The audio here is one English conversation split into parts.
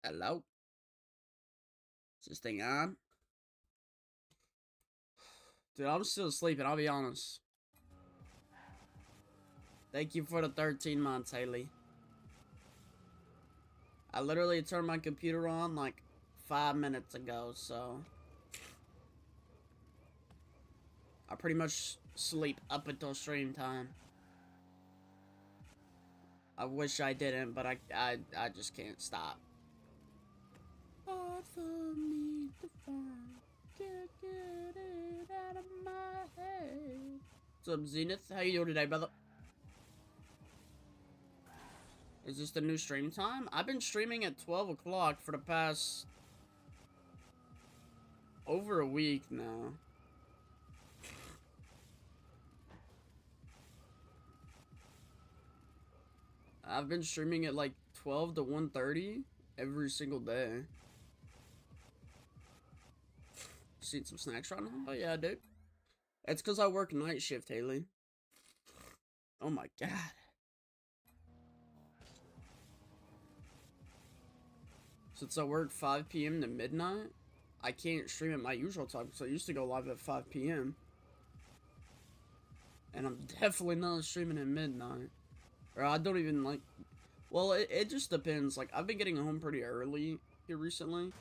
Hello? Is this thing on? Dude, I'm still sleeping, I'll be honest. Thank you for the 13 months, Haley. I literally turned my computer on like 5 minutes ago, so I pretty much sleep up until stream time. I wish I didn't, but I just can't stop. Hard for me to find, can't get it out of my head. What's up, Zenith? How you doing today, brother? Is this the new stream time? I've been streaming at 12 o'clock for the past over a week now. I've been streaming at like 12 to 1:30 every single day. Just eat some snacks right now? Oh yeah, dude. It's because I work night shift, Haley. Oh my god. Since I work 5 p.m. to midnight, I can't stream at my usual time because I used to go live at 5 p.m. And I'm definitely not streaming at midnight. Or I don't even like... Well, it just depends. Like, I've been getting home pretty early here recently.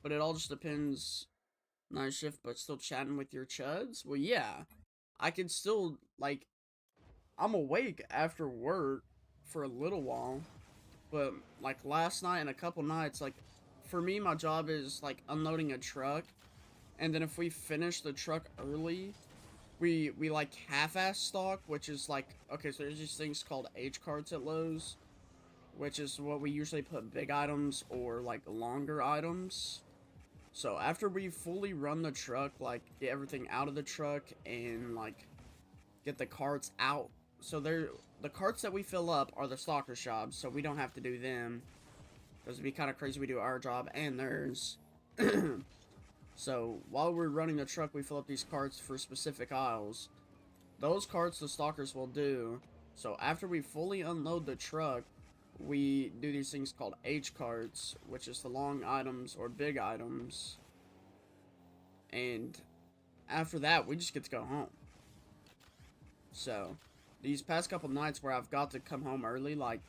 But it all just depends. Night shift, but still chatting with your chuds? Well, yeah. I can still, like... I'm awake after work for a little while. But, like, last night and a couple nights, like... For me, my job is, like, unloading a truck. And then if we finish the truck early... We like half-ass stock, which is like, okay, so there's these things called H carts at Lowe's, which is what we usually put big items or like longer items. So after we fully run the truck, like get everything out of the truck and like get the carts out. So the carts that we fill up are the stalker's jobs, so we don't have to do them. Because it'd be kind of crazy we do our job and theirs. So, while we're running the truck, we fill up these carts for specific aisles. Those carts the stalkers will do. So, after we fully unload the truck, we do these things called H carts, which is the long items or big items. And after that, we just get to go home. So, these past couple nights where I've got to come home early, like,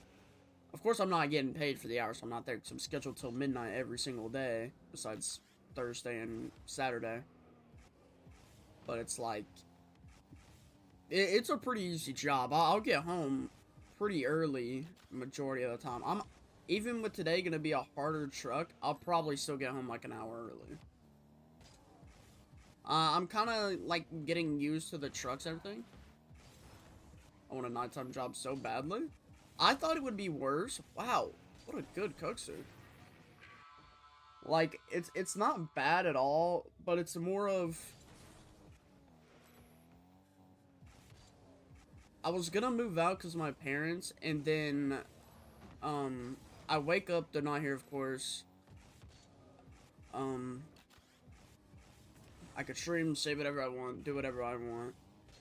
of course I'm not getting paid for the hours, so I'm not there. So I'm scheduled till midnight every single day, besides Thursday and Saturday. But it's like, it's a pretty easy job. I'll get home pretty early majority of the time. Even with today gonna be a harder truck, I'll probably still get home like an hour early. I'm kind of like getting used to the trucks and everything. I want a nighttime job so badly. I thought it would be worse. Wow, what a good cook suit. Like, it's not bad at all, but it's more of... I was gonna move out because of my parents, and then, I wake up, they're not here, of course. I could stream, say whatever I want, do whatever I want.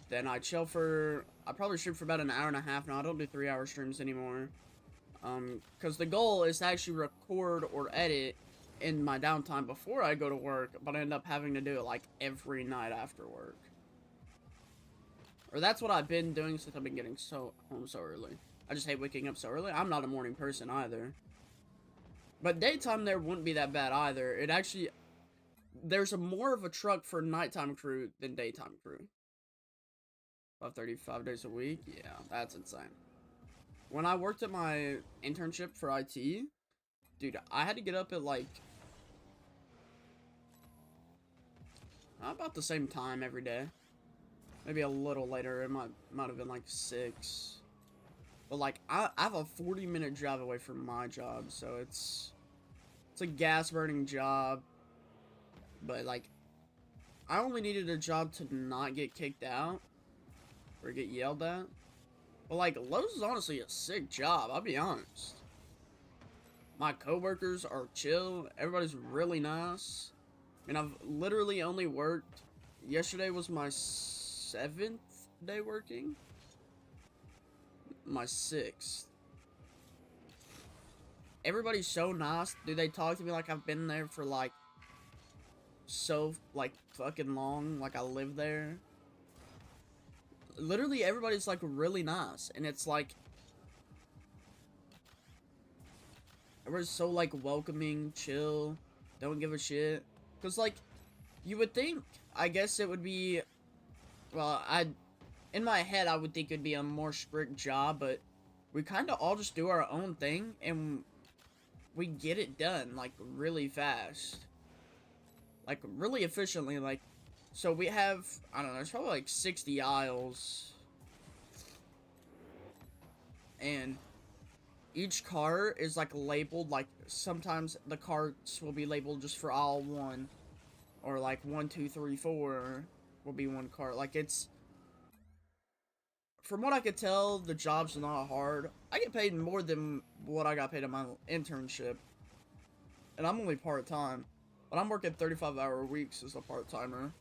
Then I chill for... I probably stream for about an hour and a half now. I don't do 3-hour streams anymore. Because the goal is to actually record or edit in my downtime before I go to work, but I end up having to do it like every night after work. Or that's what I've been doing since I've been getting home so early. I just hate waking up so early. I'm not a morning person either. But daytime there wouldn't be that bad either. It actually... There's more of a truck for nighttime crew than daytime crew. 535 days a week? Yeah, that's insane. When I worked at my internship for IT, dude, I had to get up at like... about the same time every day. Maybe a little later, it might have been like 6. But like, I have a 40-minute drive away from my job, so it's a gas-burning job. But like, I only needed a job to not get kicked out or get yelled at. But like, Lowe's is honestly a sick job, I'll be honest. My coworkers are chill, everybody's really nice. And I've literally only worked... Yesterday was my 7th day working. My 6th. everybody's so nice. Dude, they talk to me like I've been there for, like, so, like, fucking long. Like, I live there. Literally, everybody's, like, really nice. And it's, like, everybody's so, like, welcoming, chill, don't give a shit. Because, like, you would think, I guess it would be, well, in my head, I would think it'd be a more strict job, but we kind of all just do our own thing, and we get it done, like, really fast. Like, really efficiently, like, so we have, I don't know, there's probably, like, 60 aisles, and each car is, like, labeled, like, sometimes the carts will be labeled just for aisle 1, or, like, 1, 2, 3, 4 will be one cart. Like, it's, from what I could tell, the job's not hard. I get paid more than what I got paid in my internship. And I'm only part-time. But I'm working 35-hour weeks as a part-timer.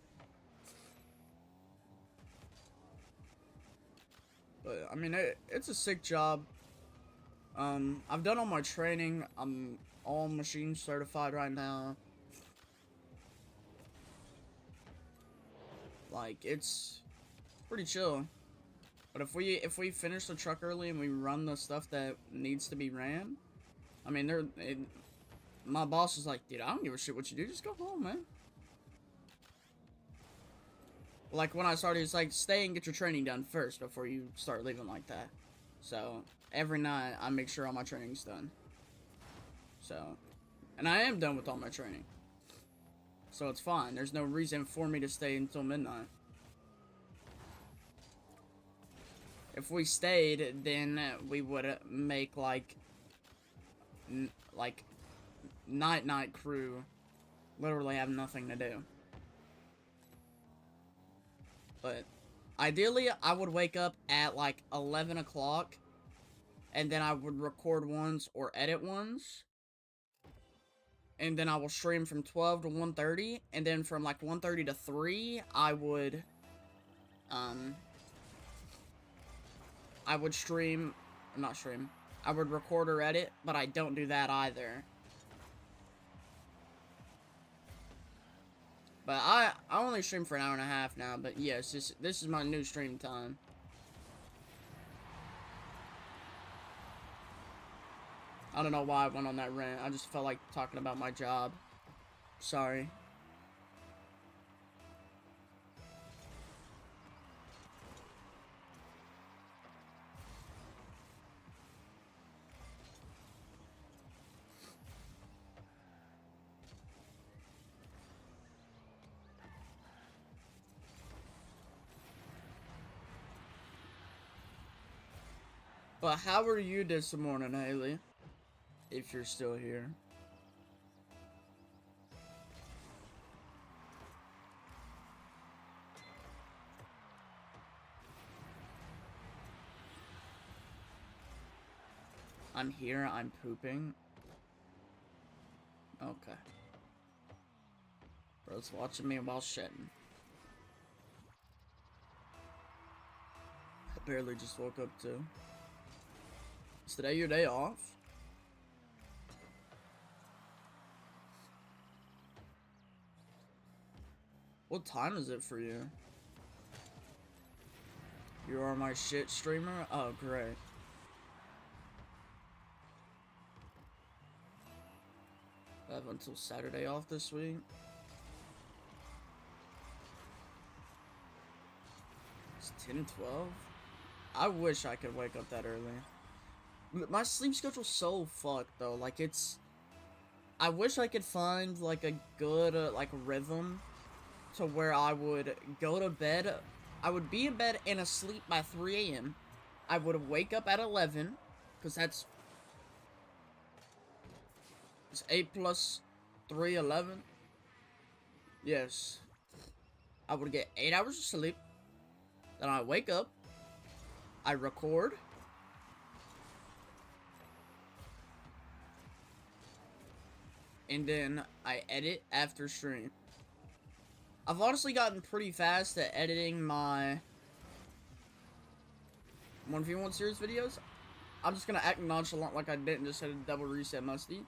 But, I mean, it's a sick job. I've done all my training. I'm all machine certified right now. Like, it's pretty chill. But if we finish the truck early and we run the stuff that needs to be ran, I mean, my boss is like, dude, I don't give a shit what you do, just go home, man. Like, when I started, it's like, stay and get your training done first before you start leaving like that. So, every night, I make sure all my training's done. So, and I am done with all my training. So it's fine, there's no reason for me to stay until midnight. If we stayed, then we would make, like night crew literally have nothing to do. But ideally, I would wake up at, like, 11 o'clock, and then I would record ones or edit ones. And then I will stream from 12 to 1:30, and then from, like, 1:30 to 3, I would stream, not stream, I would record or edit, but I don't do that either. But I only stream for an hour and a half now, but yes, this is my new stream time. I don't know why I went on that rant. I just felt like talking about my job. Sorry. But how are you this morning, Haley? If you're still here. I'm here, I'm pooping. Okay. Bro's watching me while shitting. I barely just woke up too. Is today your day off? What time is it for you? You are my shit streamer? Oh, great. I have until Saturday off this week. It's 10 12? I wish I could wake up that early. My sleep schedule's so fucked, though. Like, it's... I wish I could find, like, a good, like, rhythm to where I would go to bed. I would be in bed and asleep by 3 a.m. I would wake up at 11, because that's... It's 8 plus 3, 11. Yes. I would get 8 hours of sleep. Then I wake up. I record. And then I edit after stream. I've honestly gotten pretty fast at editing my 1v1 series videos. I'm just gonna act nonchalant like I didn't just hit a double reset musty.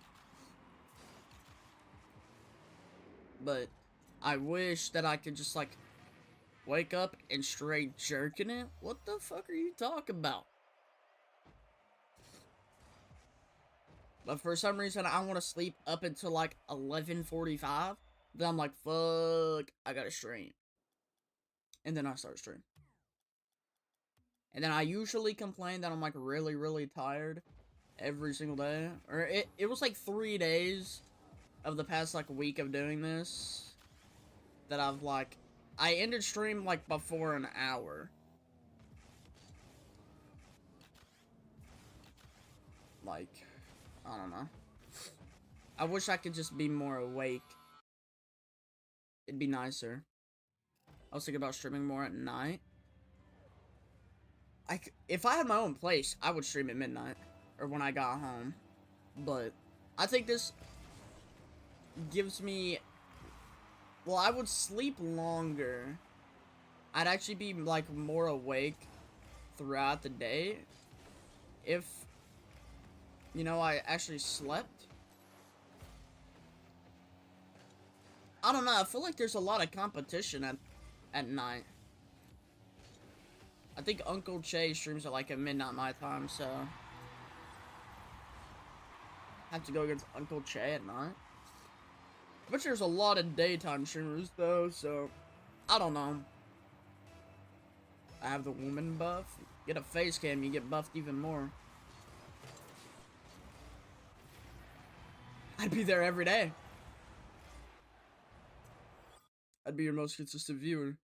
But I wish that I could just, like, wake up and straight jerking it? What the fuck are you talking about? But for some reason, I want to sleep up until, like, 11:45. Then I'm like, fuck, I gotta stream. And then I start streaming. And then I usually complain that I'm, like, really, really tired every single day. Or it was, like, 3 days of the past, like, week of doing this that I've, like, I ended stream, like, before an hour. Like, I don't know. I wish I could just be more awake. It'd be nicer. I was thinking about streaming more at night. If I had my own place, I would stream at midnight. Or when I got home. But I think this gives me... Well, I would sleep longer. I'd actually be, like, more awake throughout the day. If, you know, I actually slept. I don't know, I feel like there's a lot of competition at night. I think Uncle Che streams at like at midnight my time, so I have to go against Uncle Che at night. But there's a lot of daytime streamers though, so I don't know. I have the woman buff. Get a face cam, you get buffed even more. I'd be there every day. I'd be your most consistent viewer.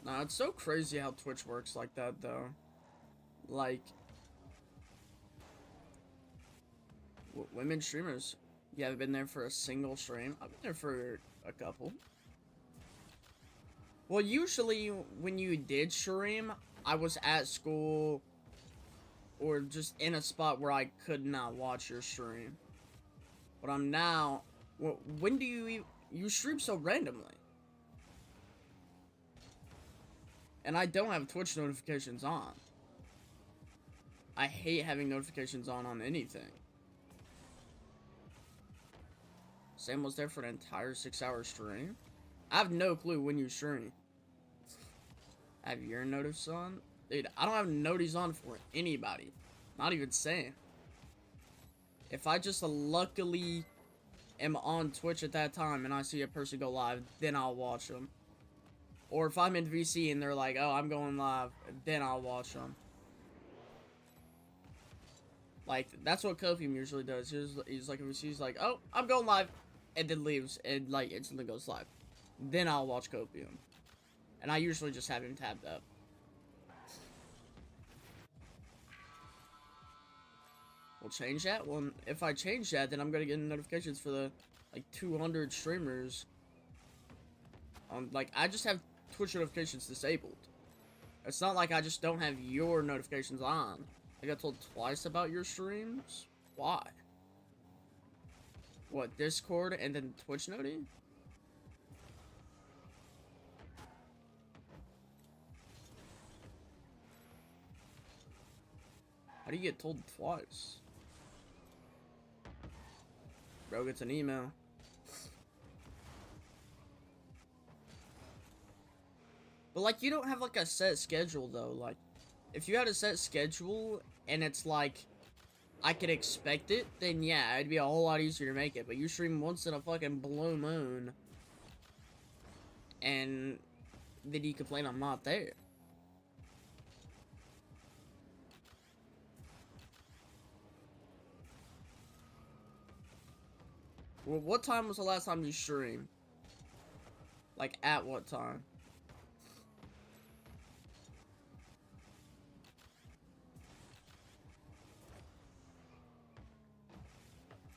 Nah, it's so crazy how Twitch works like that, though. Like, women streamers. You haven't been there for a single stream? I've been there for a couple. Well, usually when you did stream, I was at school or just in a spot where I could not watch your stream. But I'm now... When do you stream so randomly? And I don't have Twitch notifications on. I hate having notifications on anything. Sam was there for an entire 6-hour stream? I have no clue when you stream. I have your notice on? Dude, I don't have notice on for anybody. Not even Sam. If I just luckily am on Twitch at that time and I see a person go live, then I'll watch them. Or if I'm in VC and they're like, oh, I'm going live, then I'll watch them. Like, that's what Copium usually does. He's like, if he's like, oh, I'm going live, and then leaves, and, like, instantly goes live. Then I'll watch Copium. And I usually just have him tabbed up. We'll change that? Well, if I change that, then I'm gonna get notifications for the, like, 200 streamers. Like, I just have Twitch notifications disabled. It's not like I just don't have your notifications on. I got told twice about your streams? Why? What, Discord and then Twitch noti? How do you get told twice? Bro gets an email. But, like, you don't have, like, a set schedule, though. Like, if you had a set schedule, and it's, like, I could expect it, then, yeah, it'd be a whole lot easier to make it. But you stream once in a fucking blue moon, and then you complain I'm not there. Well, what time was the last time you streamed? Like, at what time?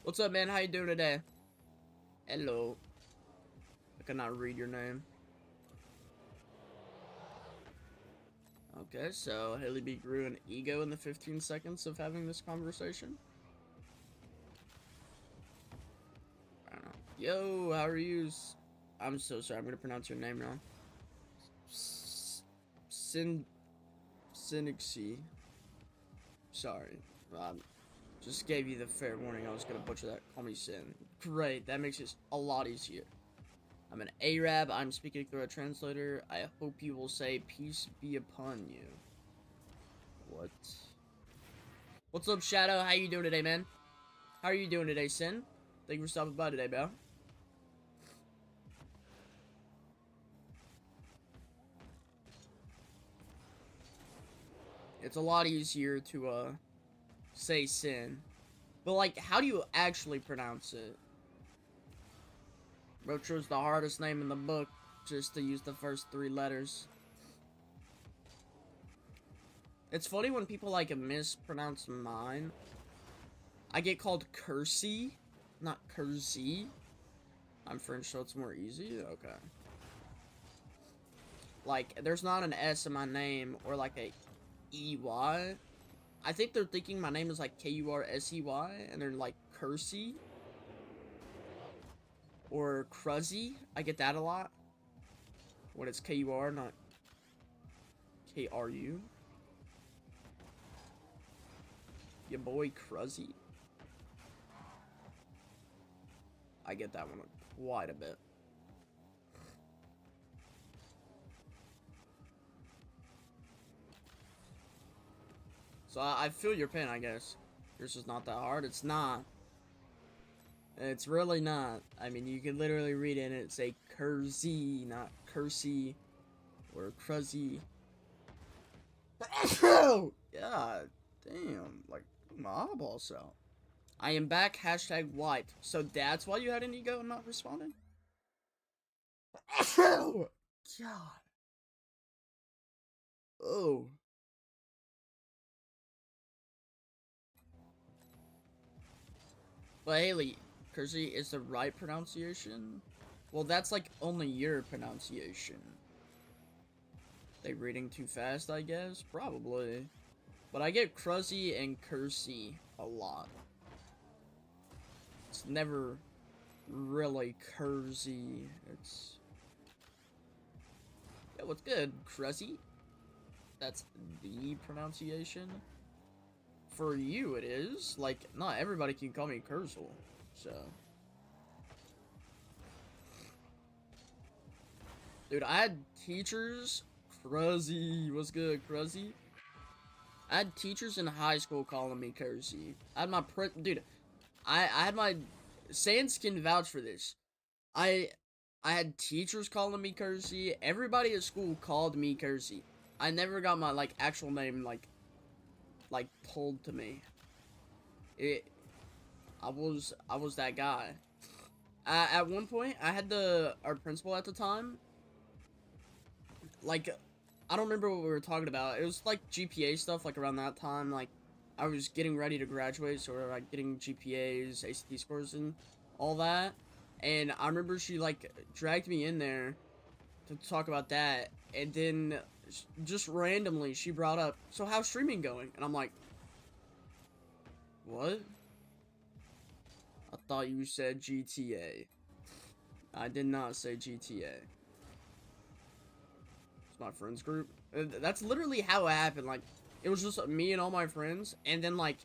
What's up, man? How you doing today? Hello. I cannot read your name. Okay, so Haley B grew an ego in the 15 seconds of having this conversation. I don't know. Yo, how are you? I'm so sorry. I'm gonna pronounce your name wrong. Sinixie. Sorry. Just gave you the fair warning I was gonna butcher that. Call me Sin. Great, that makes it a lot easier. I'm an Arab. I'm speaking through a translator. I hope you will say peace be upon you. What? What's up, Shadow? How you doing today, man? How are you doing today, Sin? Thank you for stopping by today, bro. It's a lot easier to, say Sin. But, like, how do you actually pronounce it? Bro chose the hardest name in the book just to use the first 3 letters. It's funny when people, like, mispronounce mine. I get called Kersey, not Kersey. I'm French, so it's more easy? Okay. Like, there's not an S in my name, or, like, a E-Y. I think they're thinking my name is, like, K-U-R-S-E-Y, and they're, like, Kersey. Or Kruzzy. I get that a lot. When it's K-U-R, not K-R-U. Your boy Kruzzy. I get that one quite a bit. So I feel your pain, I guess. Yours is not that hard. It's not. It's really not. I mean, you can literally read it and it say Kersey, not Kersey or Kruzzy. God damn, like my eyeballs out. I am back, hashtag wiped. So that's why you had an ego and not responding? God. Oh. But Haley, Kersey is the right pronunciation? Well, that's like only your pronunciation. They reading too fast, I guess? Probably. But I get Kruzzy and Kersey a lot. It's never really Kersey. It's... Yeah, what's good, Kruzzy? That's the pronunciation. For you, it is. Like, not everybody can call me Kurzel, so... Dude, I had teachers... Kruzzy, what's good, Kruzzy? I had teachers in high school calling me Kersey. I had my dude, I had my... Sans can vouch for this. I had teachers calling me Kersey. Everybody at school called me Kersey. I never got my, like, actual name, like told to me. I was that guy. At one point, I had our principal at the time, like, I don't remember what we were talking about. It was, like, GPA stuff, like, around that time. Like, I was getting ready to graduate, so we were, like, getting GPAs, ACT scores, and all that. And I remember she, like, dragged me in there to talk about that. And then, just randomly, she brought up, so how's streaming going? And I'm like, what? I thought you said GTA. I did not say GTA. My friends group. That's literally how it happened. Like, it was just me and all my friends, and then, like,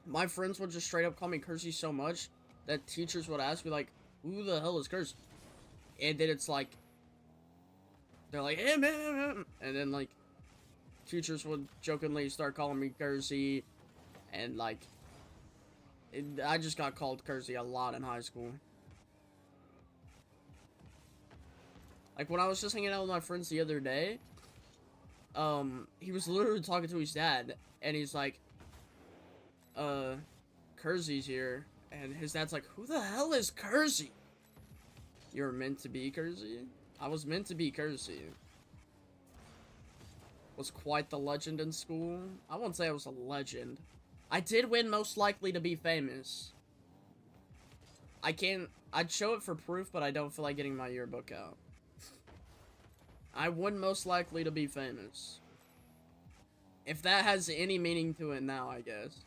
my friends would just straight up call me Kersey so much that teachers would ask me, like, who the hell is Kersey? And then it's like, they're like, hey man, and then, like, teachers would jokingly start calling me Kersey, and, like, I just got called Kersey a lot in high school. Like, when I was just hanging out with my friends the other day, he was literally talking to his dad, and he's like, Kersey's here, and his dad's like, who the hell is Kersey? You're meant to be Kersey? I was meant to be Kersey. Was quite the legend in school. I won't say I was a legend. I did win most likely to be famous. I'd show it for proof, but I don't feel like getting my yearbook out. I won most likely to be famous. If that has any meaning to it now, I guess.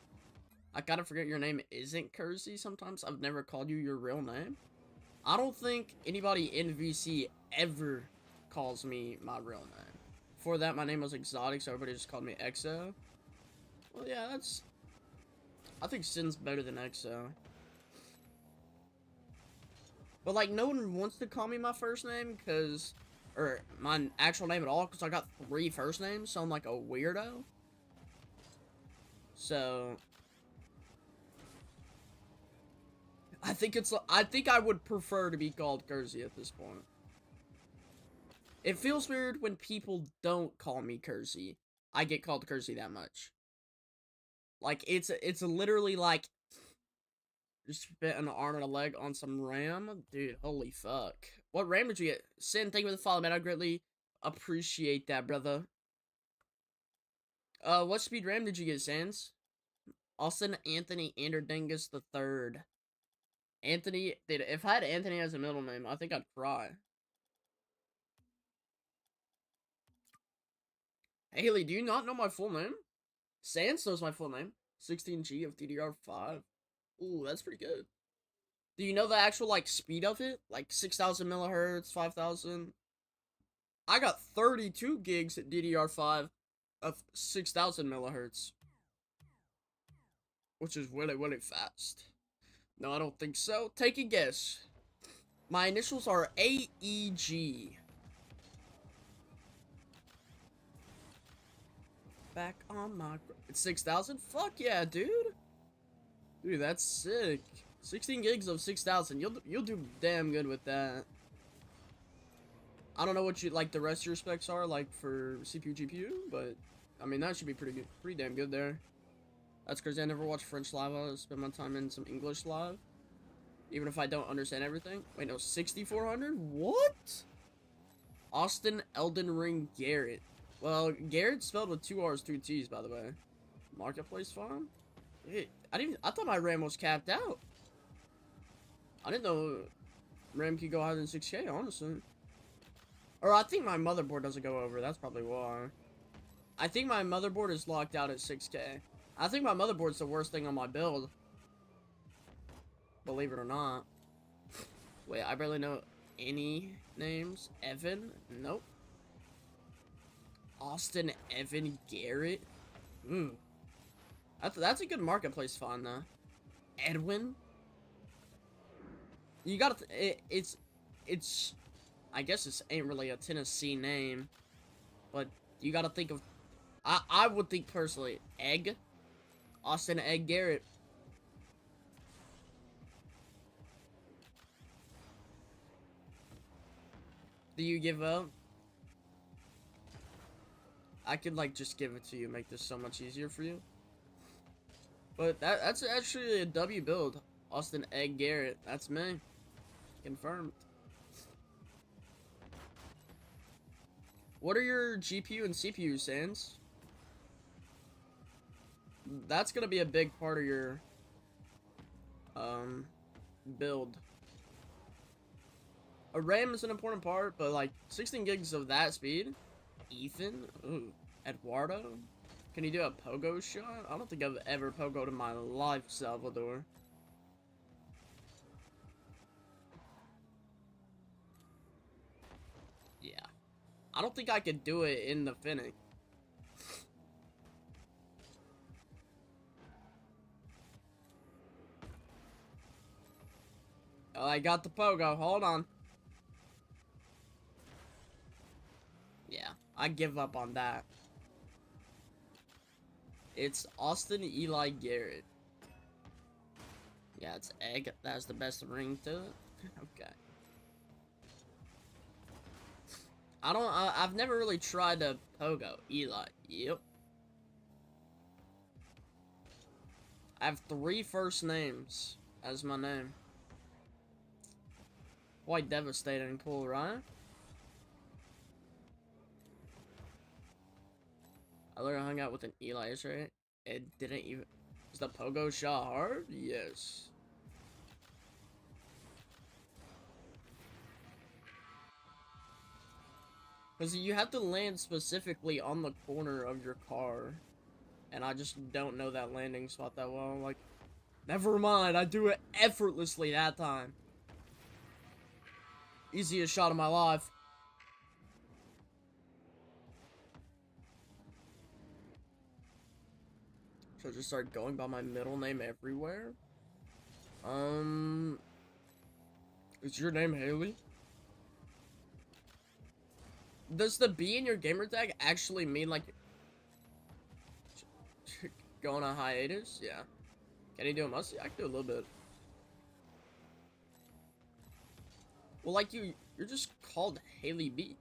I gotta forget your name isn't Kersey sometimes. I've never called you your real name. I don't think anybody in VC ever calls me my real name. Before that, my name was Exotic, so everybody just called me Exo. Well, yeah, that's... I think Sin's better than Exo. But, like, no one wants to call me my first name, because... Or, my actual name at all, because I got 3 first names, so I'm like a weirdo. So... I think I would prefer to be called Kersey at this point. It feels weird when people don't call me Kersey. I get called Kersey that much. Like, it's literally like... Just spent an arm and a leg on some RAM? Dude, holy fuck. What RAM did you get? Sin, thank you for the follow, man. I greatly appreciate that, brother. What speed RAM did you get, Sans? Austin Anthony Anderdingus III. Anthony, dude, if I had Anthony as a middle name, I think I'd cry. Haley, do you not know my full name? Sans knows my full name. 16G of DDR5. Ooh, that's pretty good. Do you know the actual, like, speed of it? Like, 6,000 millihertz, 5,000? I got 32 gigs at DDR5 of 6,000 millihertz. Which is really, really fast. No, I don't think so. Take a guess. My initials are AEG. Back on my... It's 6,000? Fuck yeah, dude. Dude, that's sick. 16 gigs of 6,000. You'll do damn good with that. I don't know what like the rest of your specs are like for CPU GPU, but I mean that should be pretty good, pretty damn good there. That's crazy. I never watch French live. I spend my time in some English live, even if I don't understand everything. Wait, no, 6,400? What? Austin Elden Ring Garrett. Well, Garrett's spelled with 2 R's, 2 T's, by the way. Marketplace farm? Hey, I thought my RAM was capped out. I didn't know RAM could go higher than 6K, honestly. Or I think my motherboard doesn't go over. That's probably why. I think my motherboard is locked out at 6K. I think my motherboard's the worst thing on my build. Believe it or not. Wait, I barely know any names. Evan? Nope. Austin Evan Garrett? Ooh. That's a good marketplace find, though. Edwin? You gotta... It's... I guess this ain't really a Tennessee name. But you gotta think of... I would think personally, Egg. Austin Egg Garrett. Do you give up? I could, like, just give it to you, make this so much easier for you. But that's actually a W build. Austin Egg Garrett. That's me. Confirmed. What are your GPU and CPU, Sans? That's gonna be a big part of your build. A RAM is an important part, but like 16 gigs of that speed. Ethan? Ooh. Eduardo? Can you do a pogo shot? I don't think I've ever pogoed in my life, Salvador. Yeah. I don't think I could do it in the Fennec. Oh, I got the pogo. Hold on. Yeah, I give up on that. It's Austin Eli Garrett. Yeah, it's Egg. That's the best ring to it. Okay. I've never really tried to pogo. Eli. Yep. I have 3 first names as my name. Quite devastating, cool, right? I literally hung out with an Eli yesterday. It didn't even... Was the pogo shot hard? Yes. Because you have to land specifically on the corner of your car. And I just don't know that landing spot that well. I'm like, never mind, I do it effortlessly that time. Easiest shot of my life. Should I just start going by my middle name everywhere? Is your name Haley? Does the B in your gamer tag actually mean like go on a hiatus? Yeah. Can you do a musty? I can do a little bit. Well, like you're just called Haley B.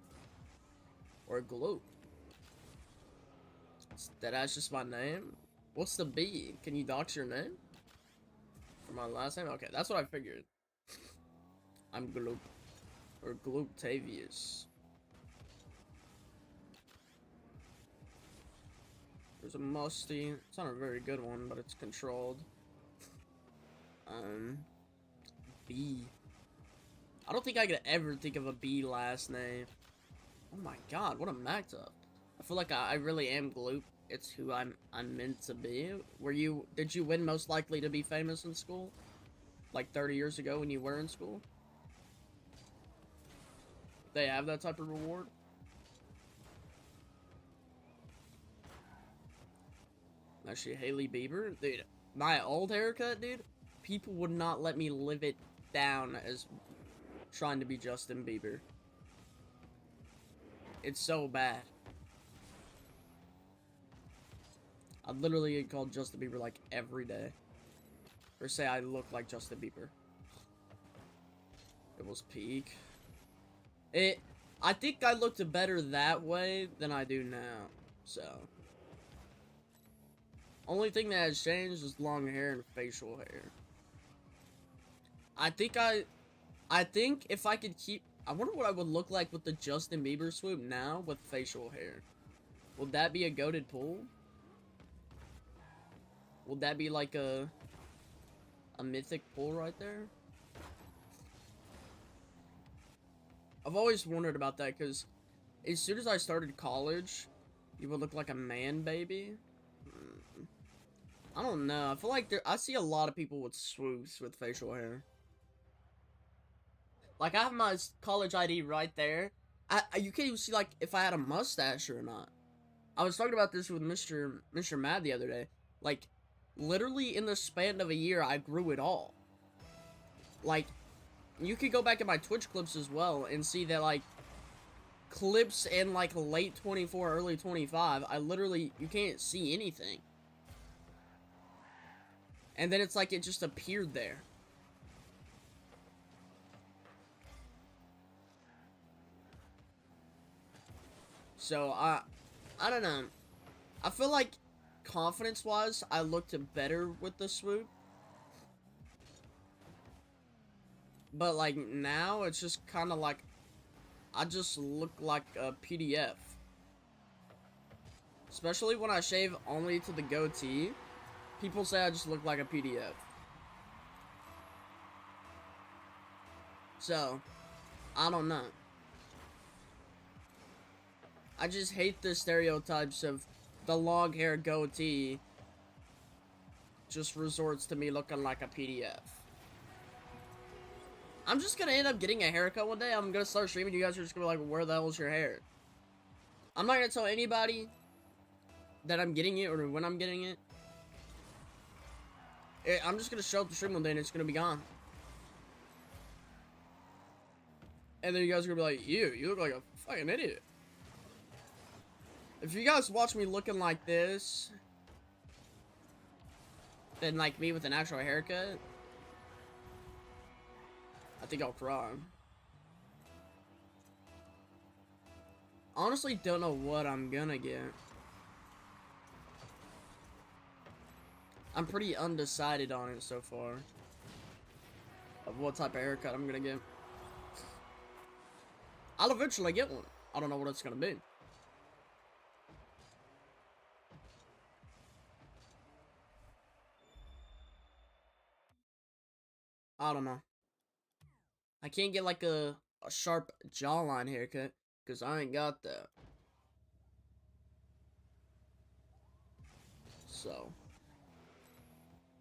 Or Gloop. That's just my name. What's the B? Can you dox your name? For my last name? Okay, that's what I figured. I'm Gloop. Or Glooptavius. There's a musty. It's not a very good one, but it's controlled. B. I don't think I could ever think of a B last name. Oh my god, what a max up. I feel like I really am Gloop. It's who I'm meant to be. Did you win most likely to be famous in school? Like 30 years ago when you were in school? They have that type of reward? Actually, Haley Bieber? Dude, my old haircut, dude, people would not let me live it down as trying to be Justin Bieber. It's so bad. I literally get called Justin Bieber like every day. Or say I look like Justin Bieber. It was peak. I think I looked better that way than I do now. So. Only thing that has changed is long hair and facial hair. I think if I could keep... I wonder what I would look like with the Justin Bieber swoop now with facial hair. Would that be a goated pull? Would that be like a mythic pull right there? I've always wondered about that because as soon as I started college, you would look like a man baby. I don't know. I feel like I see a lot of people with swoops with facial hair. Like, I have my college ID right there. You can't even see, like, if I had a mustache or not. I was talking about this with Mr. Mad the other day. Like, literally in the span of a year, I grew it all. Like, you could go back in my Twitch clips as well and see that, like, clips in, like, late 24, early 25, you can't see anything. And then it's like it just appeared there. So, I don't know. I feel like, confidence-wise, I looked better with the swoop. But, like, now, it's just kind of like, I just look like a PDF. Especially when I shave only to the goatee. People say I just look like a PDF. So, I don't know. I just hate the stereotypes of the long hair goatee just resorts to me looking like a PDF. I'm just gonna end up getting a haircut one day. I'm gonna start streaming. You guys are just gonna be like, where the hell is your hair? I'm not gonna tell anybody that I'm getting it or when I'm getting it. I'm just gonna show up to stream one day and it's gonna be gone. And then you guys are gonna be like, you look like a fucking idiot. If you guys watch me looking like this, then like me with an actual haircut, I think I'll cry. Honestly, don't know what I'm gonna get. I'm pretty undecided on it so far. Of what type of haircut I'm gonna get. I'll eventually get one. I don't know what it's gonna be. I don't know. I can't get like a sharp jawline haircut because I ain't got that. So,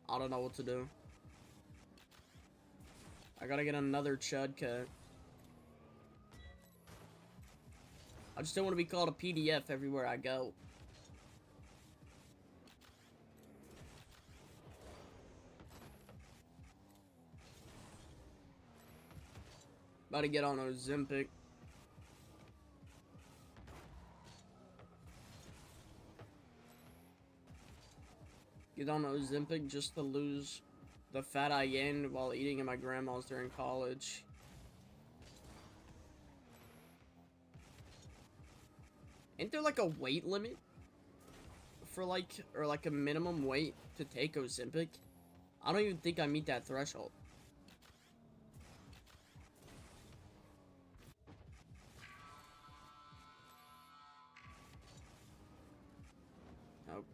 I don't know what to do. I gotta get another chud cut. I just don't want to be called a PDF everywhere I go. About to get on Ozempic. Get on Ozempic just to lose the fat I gained while eating at my grandma's during college. Ain't there like a weight limit for like, or like a minimum weight to take Ozempic? I don't even think I meet that threshold.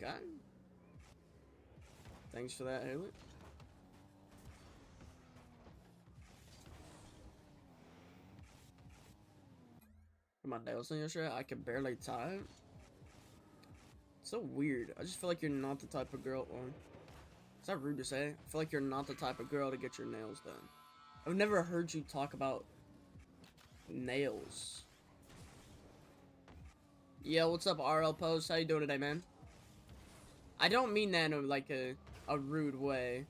Okay. Thanks for that, Haley. My nails on your shirt, I can barely tie it. So weird. I just feel like you're not the type of girl. Well, is that rude to say? I feel like you're not the type of girl to get your nails done. I've never heard you talk about nails. Yo, what's up, RL Post? How you doing today, man? I don't mean that in like a rude way.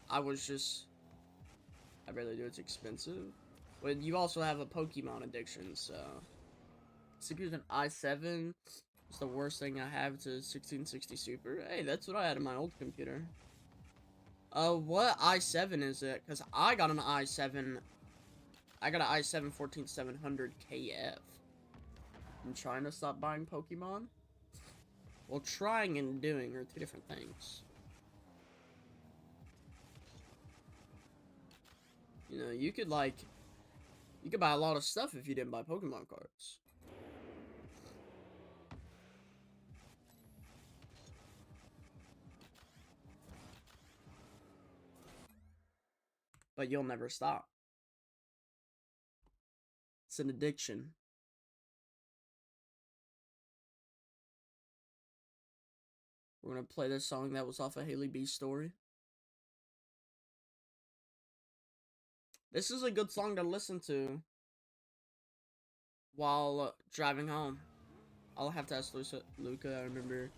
I barely do. It's expensive. But you also have a Pokemon addiction, so. CPU's an i7. It's the worst thing I have. It's a 1660 Super. Hey, that's what I had in my old computer. What i7 is it? Because I got an i7. I got an i7 14700 KF. I'm trying to stop buying Pokemon. Well, trying and doing are two different things. You know, you could buy a lot of stuff if you didn't buy Pokemon cards. But you'll never stop. It's an addiction. We're gonna play this song that was off of Haley B's story. This is a good song to listen to while driving home. I'll have to ask Luca. I remember.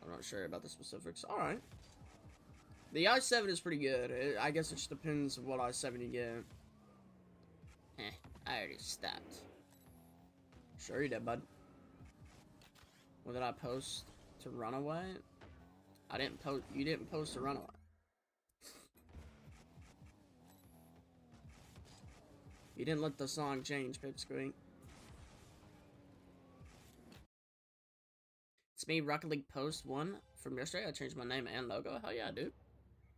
I'm not sure about the specifics. Alright. The i7 is pretty good. I guess it just depends what i7 you get. I already stopped. Sure you did, bud. What did I post? To Runaway? I didn't post. You didn't post to Runaway. You didn't let the song change, Pipsqueak. It's me, Rocket League Post 1 from yesterday. I changed my name and logo. Hell yeah, dude.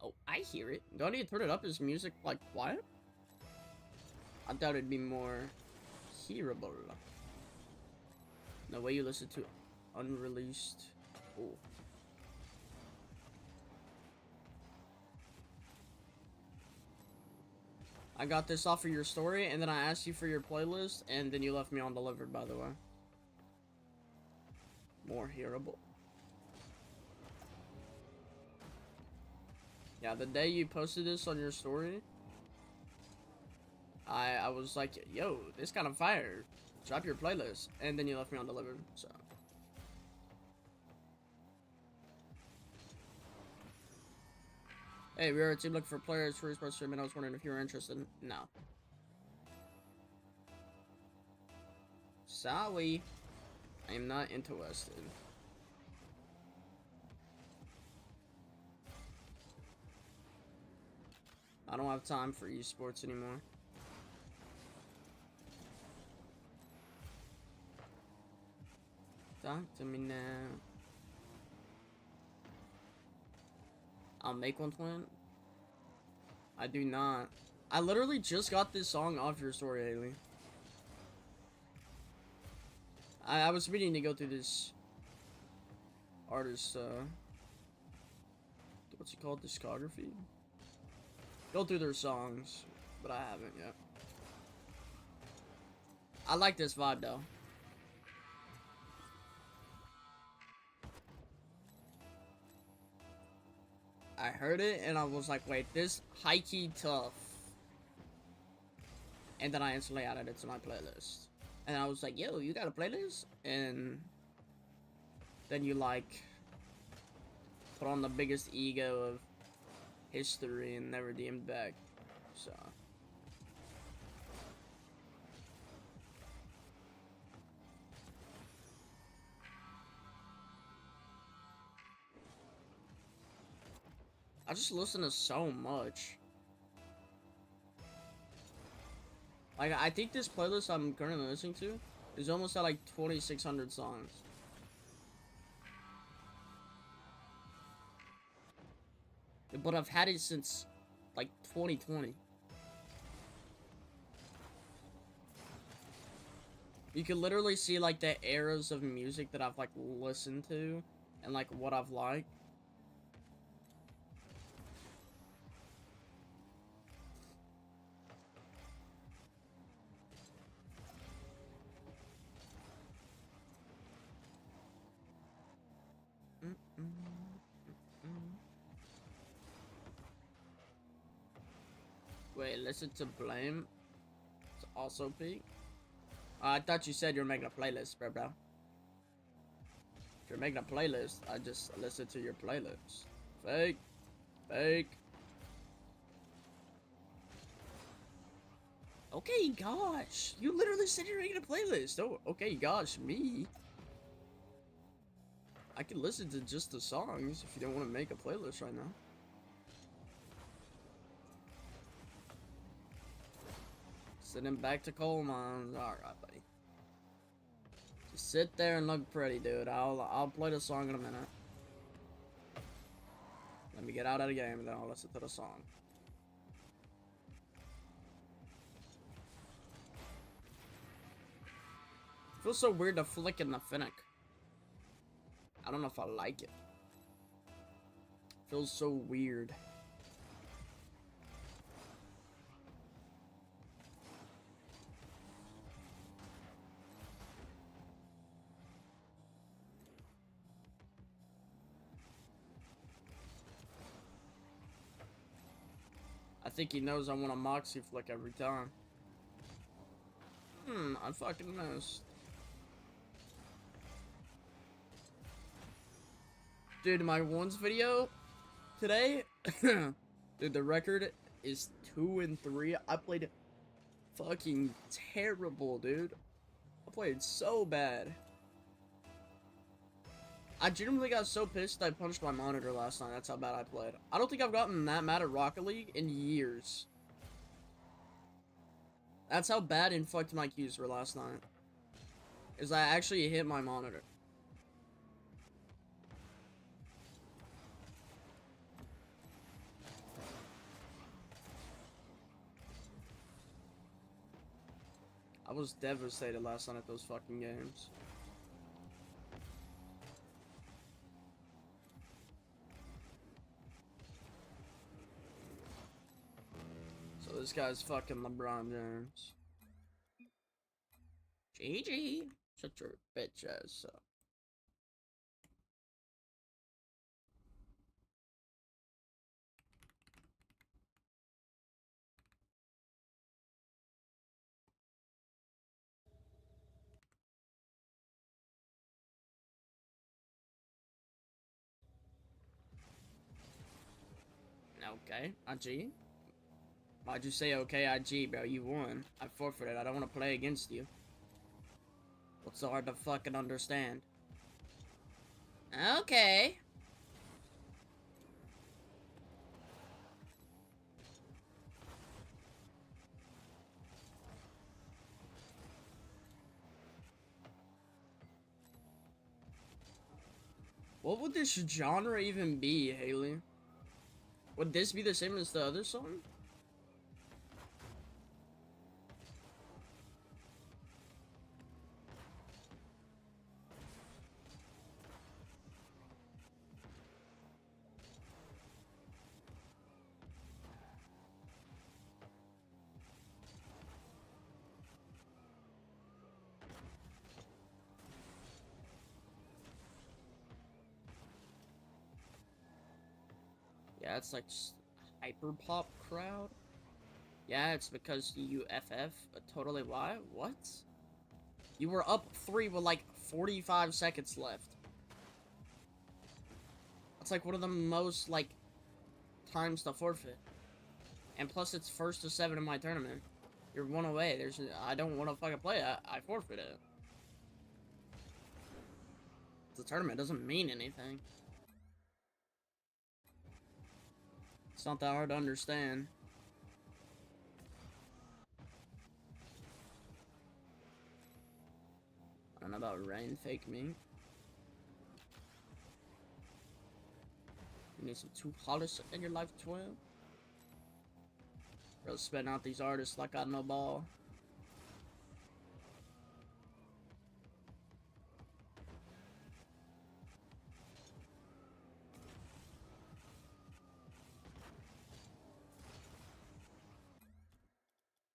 Oh, I hear it. Do I need to turn it up? Is music, like, quiet? I thought it'd be more hearable. The way you listen to unreleased. Oh. I got this off of your story, and then I asked you for your playlist, and then you left me undelivered, by the way. More hearable. Yeah, the day you posted this on your story, I was like, yo, this kind of fire. Drop your playlist. And then you left me undelivered, so. Hey, we are a team looking for players for esports stream, and I was wondering if you were interested. No. Sorry. I am not interested. I don't have time for esports anymore. Talk to me now. I'll make one twin. I do not. I literally just got this song off your story, Haley. I was meaning to go through this artist, what's it called? Discography? Go through their songs, but I haven't yet. I like this vibe, though. I heard it, and I was like, wait, this high-key tough. And then I instantly added it to my playlist. And I was like, yo, you got a playlist? And then you, like, put on the biggest ego of history and never DM'd back. So. I just listen to so much. Like, I think this playlist I'm currently listening to is almost at like 2,600 songs. But I've had it since like 2020. You can literally see like the eras of music that I've like listened to and like what I've liked. Wait, listen to Blame. It's also peak. I thought you said you're making a playlist, bro. If you're making a playlist, I just listen to your playlist. Fake. Fake. Okay, gosh. You literally said you're making a playlist. Oh, okay, gosh, me. I can listen to just the songs if you don't want to make a playlist right now. Sitting back to coal mines. Alright, buddy. Just sit there and look pretty, dude. I'll play the song in a minute. Let me get out of the game and then I'll listen to the song. Feels so weird to flick in the Finnick. I don't know if I like it. Feels so weird. I think he knows I want a Moxie flick every time. I fucking missed. Dude, my ones video today, dude, the record is 2-3. I played fucking terrible, dude. I played so bad. I genuinely got so pissed I punched my monitor last night. That's how bad I played. I don't think I've gotten that mad at Rocket League in years. That's how bad and fucked my cues were last night. Is I actually hit my monitor. I was devastated last night at those fucking games. So this guy's fucking LeBron James. GG. Shut your bitch ass up. Okay, IG. Why'd you say okay, IG, bro? You won. I forfeited. I don't want to play against you. What's so hard to fucking understand? Okay. What would this genre even be, Haley? Would this be the same as the other song? Yeah, it's like hyper pop crowd. Yeah, it's because you FF totally why? What? You were up 3 with like 45 seconds left. That's like one of the most like times to forfeit. And plus it's first to 7 in my tournament. You're 1 away. I don't want to fucking play. I forfeit it. The tournament doesn't mean anything. It's not that hard to understand. I don't know about rain, fake me. You need some two hottest in your life, twin. Bro, spitting out these artists like I no ball.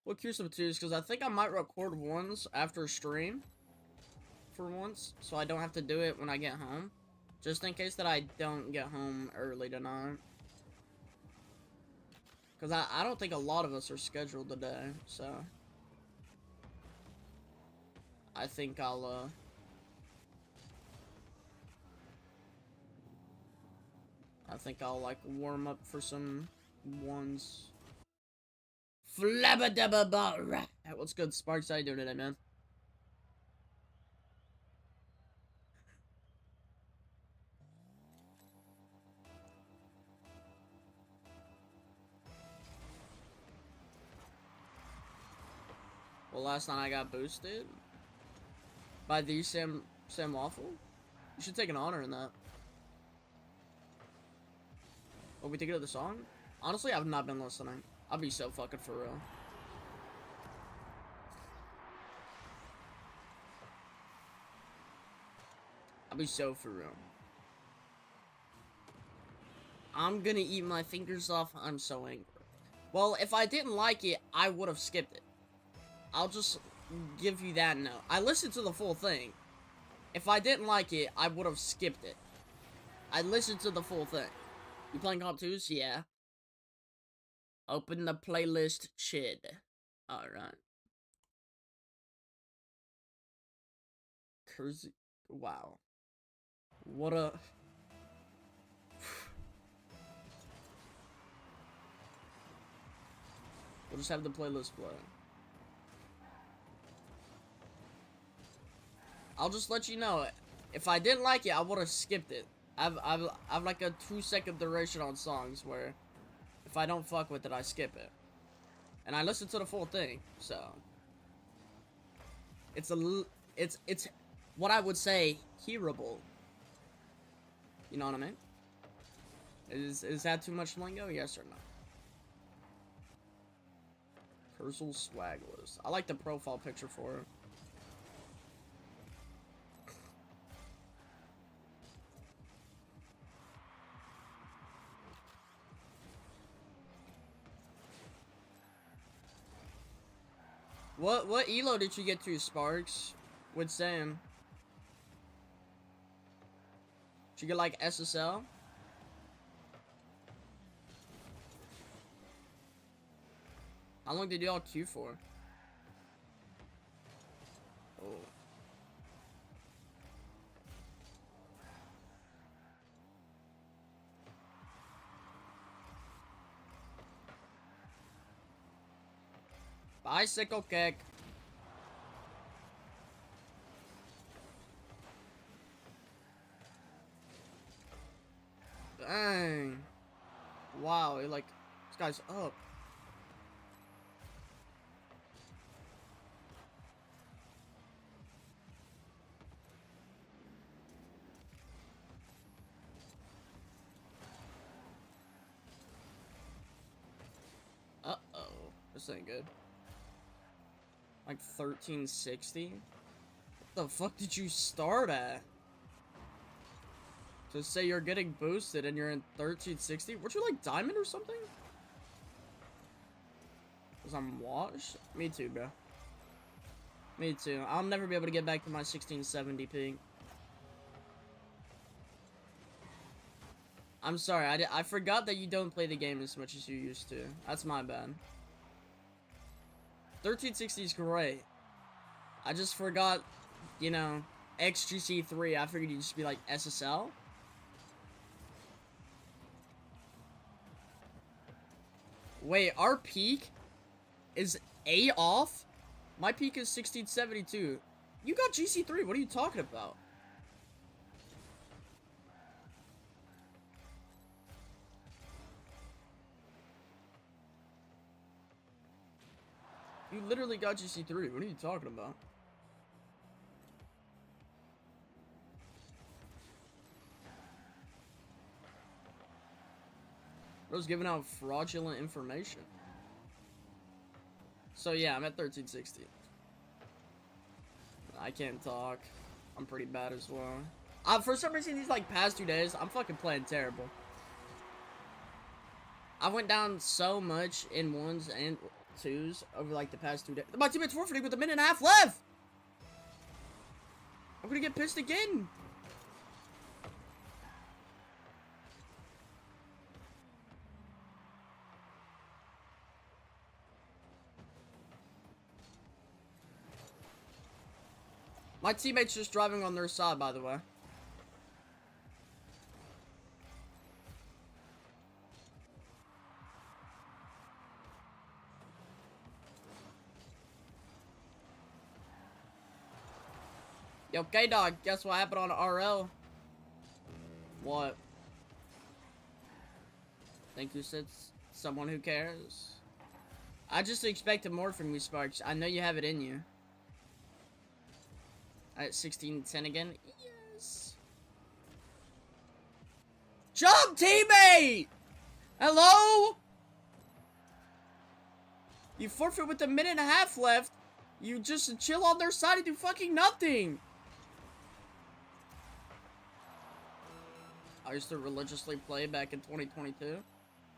Well, curious of twos, because I think I might record ones after stream. For once, so I don't have to do it when I get home. Just in case that I don't get home early tonight. Because I don't think a lot of us are scheduled today, so. I think I'll like warm up for some ones. Flabba-dabba-ba-ra. What's good, Sparks? How you doing today, man? Well, last night I got boosted by the Sam Waffle. You should take an honor in that. What we thinking of the song? Honestly, I've not been listening. I'll be so fucking for real. I'll be so for real. I'm gonna eat my fingers off. I'm so angry. Well, if I didn't like it, I would have skipped it. I'll just give you that note. I listened to the full thing. If I didn't like it, I would have skipped it. I listened to the full thing. You playing Comp 2s? Yeah. Open the playlist, chid. Alright. Cursey. Wow. What a... We'll just have the playlist play. I'll just let you know, if I didn't like it, I would have skipped it. I've like a 2-second duration on songs where if I don't fuck with it, I skip it. And I listen to the full thing, so it's what I would say hearable. You know what I mean? Is that too much lingo? Yes or no? Cursal Swagless. I like the profile picture for it. What elo did you get to, Sparks? With Sam? Did you get like SSL? How long did y'all queue for? Oh. Bicycle kick. Dang. Wow, like, this guy's up. Uh-oh. This ain't good. Like 1360? What the fuck did you start at? To say you're getting boosted and you're in 1360? Weren't you like diamond or something? Cause I'm washed? Me too, bro. Me too. I'll never be able to get back to my 1670 ping. I'm sorry, I forgot that you don't play the game as much as you used to. That's my bad. 1360 is great. I just forgot, you know, XGC3. I figured you'd just be like SSL. Wait, our peak is A off? My peak is 1672. You got GC3, what are you talking about? You literally got GC3. What are you talking about? I was giving out fraudulent information. So yeah, I'm at 1360. I can't talk. I'm pretty bad as well. For some reason, these like past 2 days, I'm fucking playing terrible. I went down so much in 1s and 2s over like the past 2 days. My teammate's forfeiting with a minute and a half left. I'm gonna get pissed again. My teammate's just driving on their side, by the way. Yo, K-Dog, guess what happened on RL? What? Think you said someone who cares? I just expected more from you, Sparks. I know you have it in you. At 16-10 again? Yes. Jump, teammate! Hello? You forfeit with a minute and a half left. You just chill on their side and do fucking nothing. I used to religiously play back in 2022.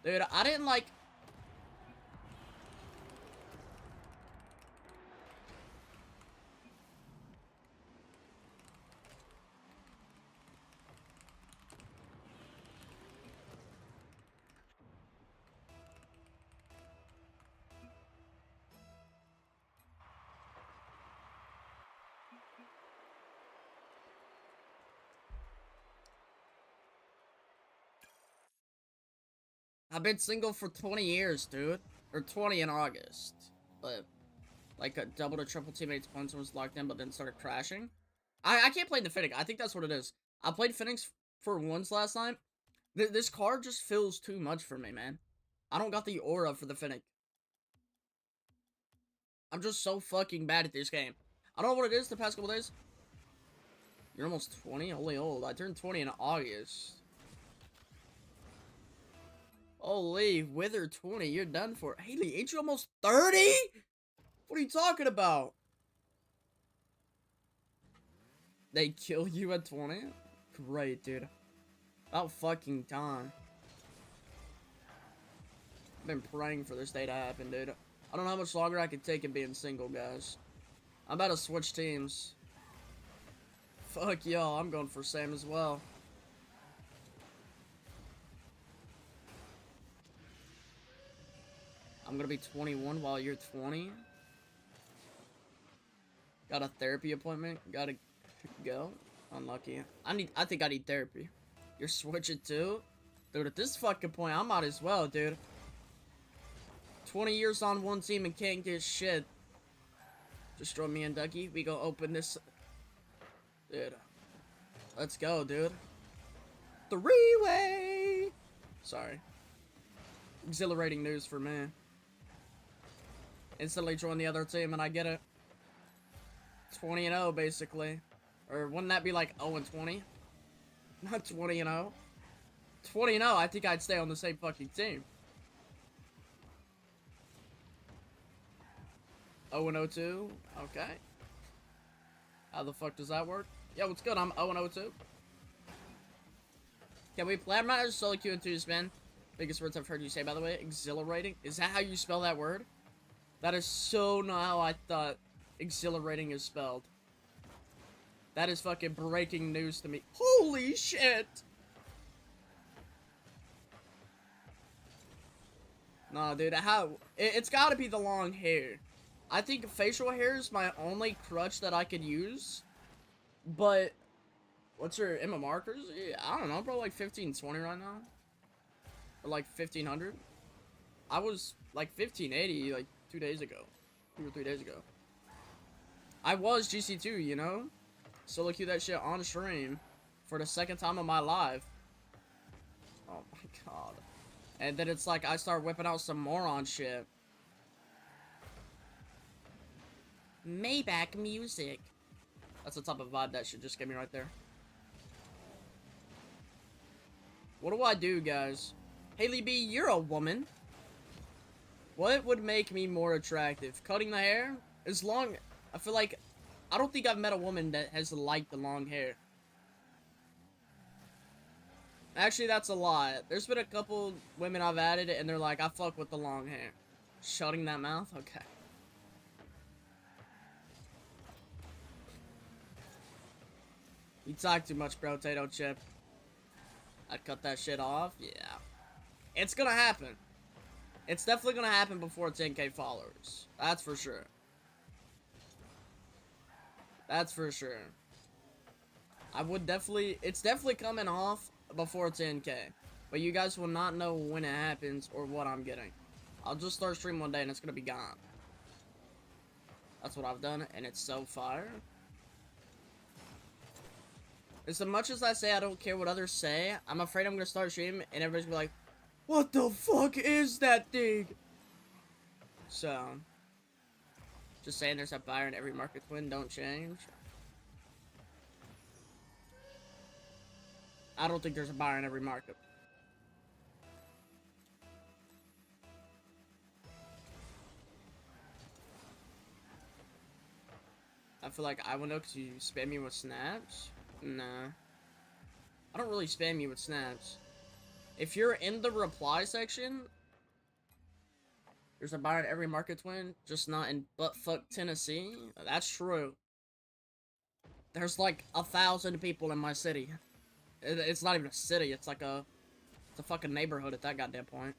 Dude, I didn't like... I've been single for 20 years, dude. Or 20 in August. But, like, a double to triple teammates once was locked in, but then started crashing. I can't play the Finnick. I think that's what it is. I played Finnick's for once last night. This card just feels too much for me, man. I don't got the aura for the Finnick. I'm just so fucking bad at this game. I don't know what it is the past couple days. You're almost 20? Holy old. I turned 20 in August. Holy, Wither 20, you're done for. Haley, ain't you almost 30? What are you talking about? They kill you at 20? Great, dude. About fucking time. I've been praying for this day to happen, dude. I don't know how much longer I can take it being single, guys. I'm about to switch teams. Fuck y'all, I'm going for Sam as well. I'm gonna be 21 while you're 20. Got a therapy appointment. Gotta go. Unlucky. I think I need therapy. You're switching too? Dude, at this fucking point, I might as well, dude. 20 years on one team and can't get shit. Destroy me and Ducky. We go open this. Dude. Let's go, dude. Three-way! Sorry. Exhilarating news for me. Instantly join the other team and I get it. 20-0, basically. Or wouldn't that be like 0-20? Not 20-0. 20-0, I think I'd stay on the same fucking team. 0-2? Okay. How the fuck does that work? Yeah, what's good? I'm 0-2. Can we play? I'm not just solo queue and 2 spin. Biggest words I've heard you say, by the way. Exhilarating. Is that how you spell that word? That is so not how I thought exhilarating is spelled. That is fucking breaking news to me. Holy shit! Nah, dude, it's gotta be the long hair. I think facial hair is my only crutch that I could use. But, what's your Emma markers? Yeah, I don't know, bro, like 1520 right now. Or like 1500. I was like 1580 like 2 days ago. 2 or 3 days ago. I was GC2, you know? Solo queue that shit on stream for the second time of my life. Oh my god. And then it's like I start whipping out some moron shit. Maybach music. That's the type of vibe that should just get me right there. What do I do, guys? Haley B, you're a woman. What would make me more attractive? Cutting the hair? As long... I feel like... I don't think I've met a woman that has liked the long hair. Actually, that's a lie. There's been a couple women I've added, and they're like, I fuck with the long hair. Shutting that mouth? Okay. You talk too much, bro, Potato Chip. I'd cut that shit off? Yeah. It's gonna happen. It's definitely gonna happen before 10K followers. That's for sure. That's for sure. I would definitely... It's definitely coming off before 10K. But you guys will not know when it happens or what I'm getting. I'll just start streaming one day and it's gonna be gone. That's what I've done, and it's so fire. As much as I say I don't care what others say, I'm afraid I'm gonna start streaming and everybody's gonna be like, what the fuck is that thing? So, just saying there's a buyer in every market twin, don't change. I don't think there's a buyer in every market. I feel like I will know because you spam me with snaps. Nah. I don't really spam you with snaps. If you're in the reply section, there's a buyer in every market twin, just not in buttfuck Tennessee. That's true. There's like 1,000 people in my city. It's not even a city, it's like it's a fucking neighborhood at that goddamn point.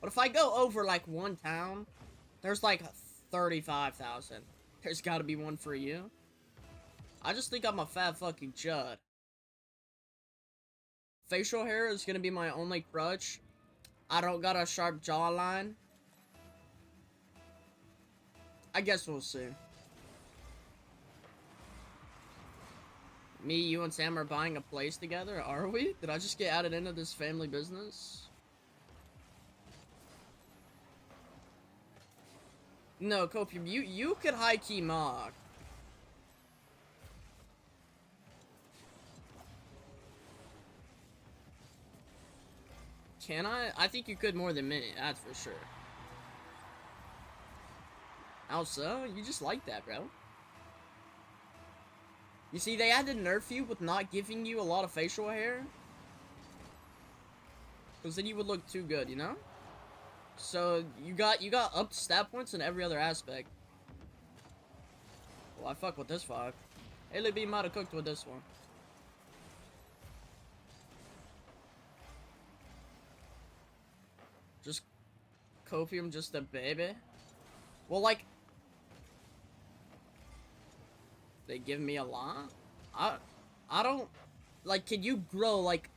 But if I go over like one town, there's like 35,000. There's gotta be one for you. I just think I'm a fat fucking chud. Facial hair is gonna be my only crutch. I don't got a sharp jawline. I guess we'll see. Me, you, and Sam are buying a place together, are we? Did I just get added into this family business? No, Copium, you could high-key mock. Can I? I think you could more than me, that's for sure. How so? You just like that, bro. You see, they had to nerf you with not giving you a lot of facial hair. Because then you would look too good, you know? So, you got up stat points in every other aspect. Well, I fuck with this 5. Haley B might have cooked with this one. Just Copium, just a baby. Well, like, they give me a lot? I don't, like, can you grow, like,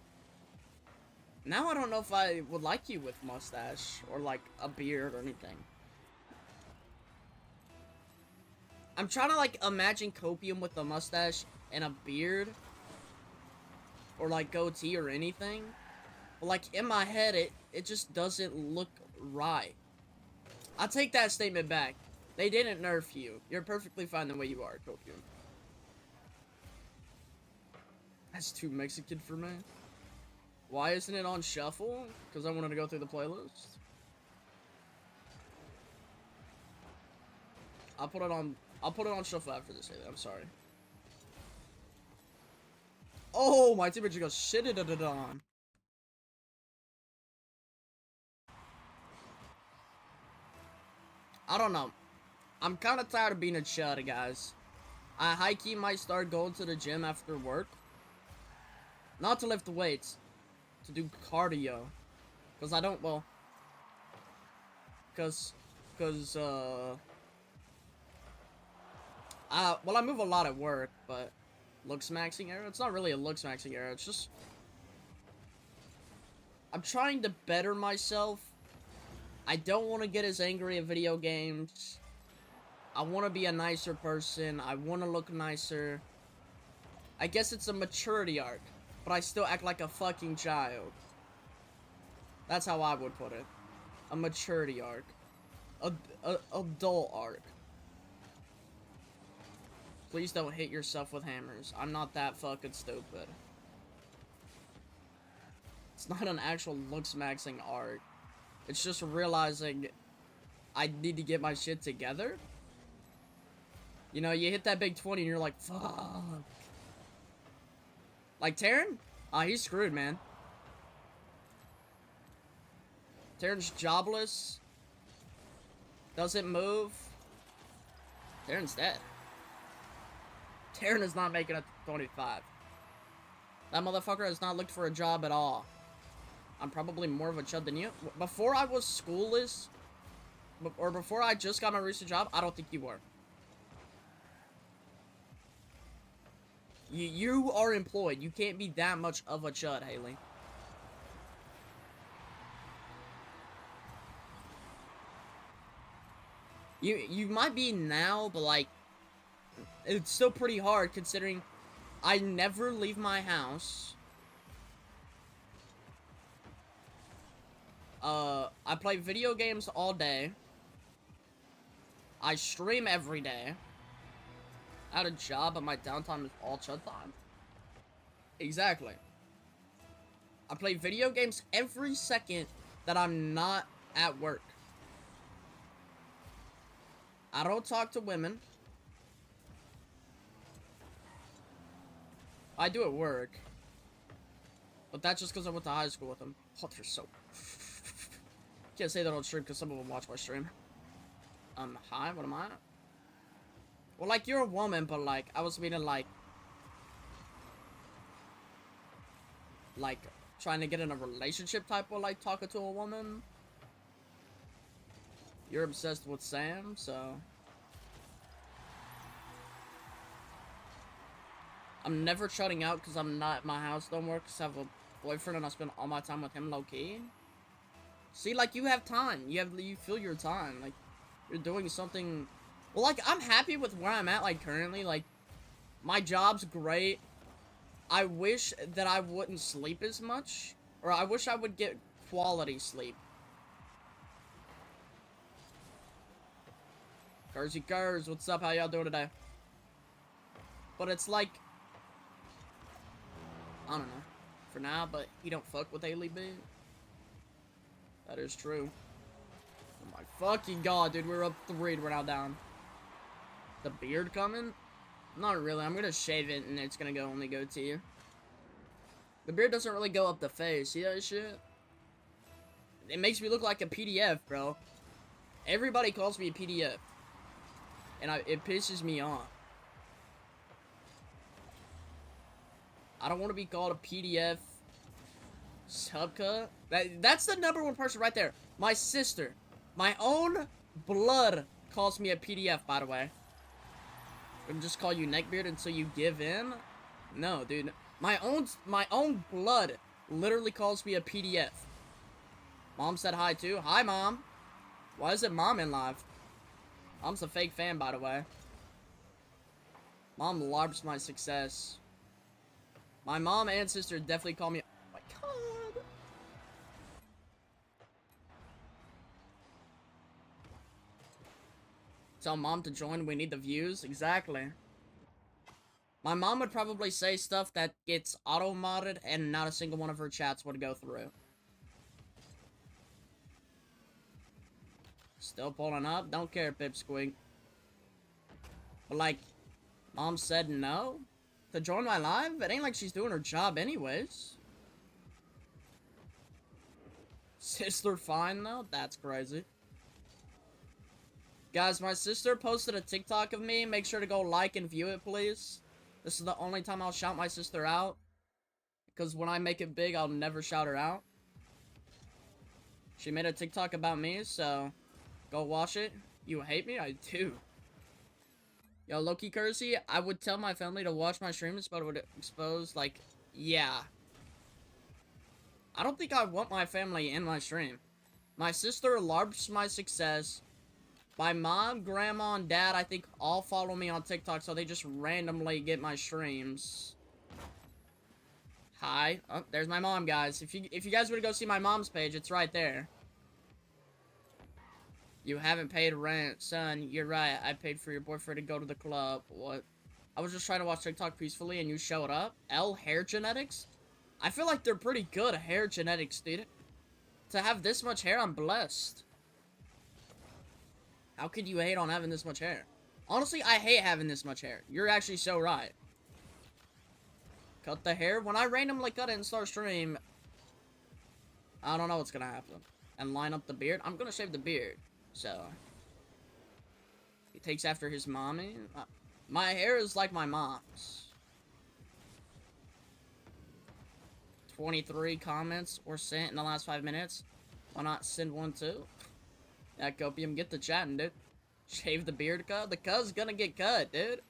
now I don't know if I would like you with mustache, or, like, a beard or anything. I'm trying to, like, imagine Copium with a mustache and a beard, or, like, goatee or anything. But, like, in my head, it just doesn't look right. I take that statement back. They didn't nerf you. You're perfectly fine the way you are, Copium. That's too Mexican for me. Why isn't it on shuffle? Because I wanted to go through the playlist. I'll put it on shuffle after this. I'm sorry. Oh, my teammate just got shitted on. I don't know. I'm kind of tired of being a chud, guys. I high-key might start going to the gym after work. Not to lift weights. To do cardio. Because I don't, well... Because, well, I move a lot at work, but... Looks maxing era? It's not really a looks maxing era, it's just... I'm trying to better myself. I don't want to get as angry at video games. I want to be a nicer person. I want to look nicer. I guess it's a maturity arc. but I still act like a fucking child. That's how I would put it. A maturity arc. A adult arc. Please don't hit yourself with hammers. I'm not that fucking stupid. It's not an actual looks maxing arc. It's just realizing I need to get my shit together. You know, you hit that big 20 and you're like, fuck. Like Terran? He's screwed, man. Terran's jobless. Doesn't move. Terran's dead. Terran is not making it to 25. That motherfucker has not looked for a job at all. I'm probably more of a chud than you. Before I was schoolless, or before I just got my recent job, I don't think you were. You are employed. You can't be that much of a chud, Haley. You might be now, but like, it's still pretty hard considering I never leave my house. I play video games all day. I stream every day. I had a job, but my downtime is all chud time. Exactly. I play video games every second that I'm not at work. I don't talk to women. I do at work. But that's just because I went to high school with them. Oh, they're so... Can't say that on stream because some of them watch my stream. Hi, what am I? Well, like, you're a woman, but, like, I was meaning, like, trying to get in a relationship type of, like, talking to a woman. You're obsessed with Sam, so... I'm never shutting out because I'm not, my house don't work because I have a boyfriend and I spend all my time with him low-key. See, like, you have time. You feel your time. Like, you're doing something... Well, like, I'm happy with where I'm at, like, currently. Like, my job's great. I wish that I wouldn't sleep as much. Or I wish I would get quality sleep. Cursey Curs, what's up? How y'all doing today? But it's like... I don't know. For now, but he don't fuck with Haley B. That is true. Oh my fucking god, dude. We're up 3 and we're now down. The beard coming? Not really. I'm gonna shave it and it's gonna only go to you. The beard doesn't really go up the face. See that shit? It makes me look like a PDF, bro. Everybody calls me a PDF. And it pisses me off. I don't want to be called a PDF subcut. That's the #1 person right there. My sister. My own blood calls me a PDF, by the way. And just call you neckbeard until you give in? No, dude. My own blood literally calls me a PDF. Mom said hi, too. Hi, Mom. Why is it Mom in live? Mom's a fake fan, by the way. Mom larps my success. My mom and sister definitely call me... Oh my god. Tell Mom to join, we need the views. Exactly. My mom would probably say stuff that gets auto-modded and not a single one of her chats would go through. Still pulling up? Don't care, Pipsqueak. But like, Mom said no? To join my live? It ain't like she's doing her job anyways. Sister fine though? That's crazy. Guys, my sister posted a TikTok of me. Make sure to go like and view it, please. This is the only time I'll shout my sister out. Because when I make it big, I'll never shout her out. She made a TikTok about me, so... Go watch it. You hate me? I do. Yo, Loki Cursey, I would tell my family to watch my streams, but it would expose, like, yeah. I don't think I want my family in my stream. My sister larps my success. My mom, grandma, and dad, I think, all follow me on TikTok, so they just randomly get my streams. Hi. Oh, there's my mom, guys. If you guys were to go see my mom's page, it's right there. You haven't paid rent, son. You're right. I paid for your boyfriend to go to the club. What? I was just trying to watch TikTok peacefully and you showed up? L Hair Genetics? I feel like they're pretty good at hair genetics, dude. To have this much hair, I'm blessed. How could you hate on having this much hair? Honestly, I hate having this much hair. You're actually so right. Cut the hair? When I randomly cut it and start stream, I don't know what's gonna happen. And line up the beard? I'm gonna shave the beard. So, he takes after his mommy. My hair is like my mom's. 23 comments were sent in the last 5 minutes. Why not send one too? Yeah, Copium, get the chatting, dude. Shave the beard cut? The cut's gonna get cut, dude.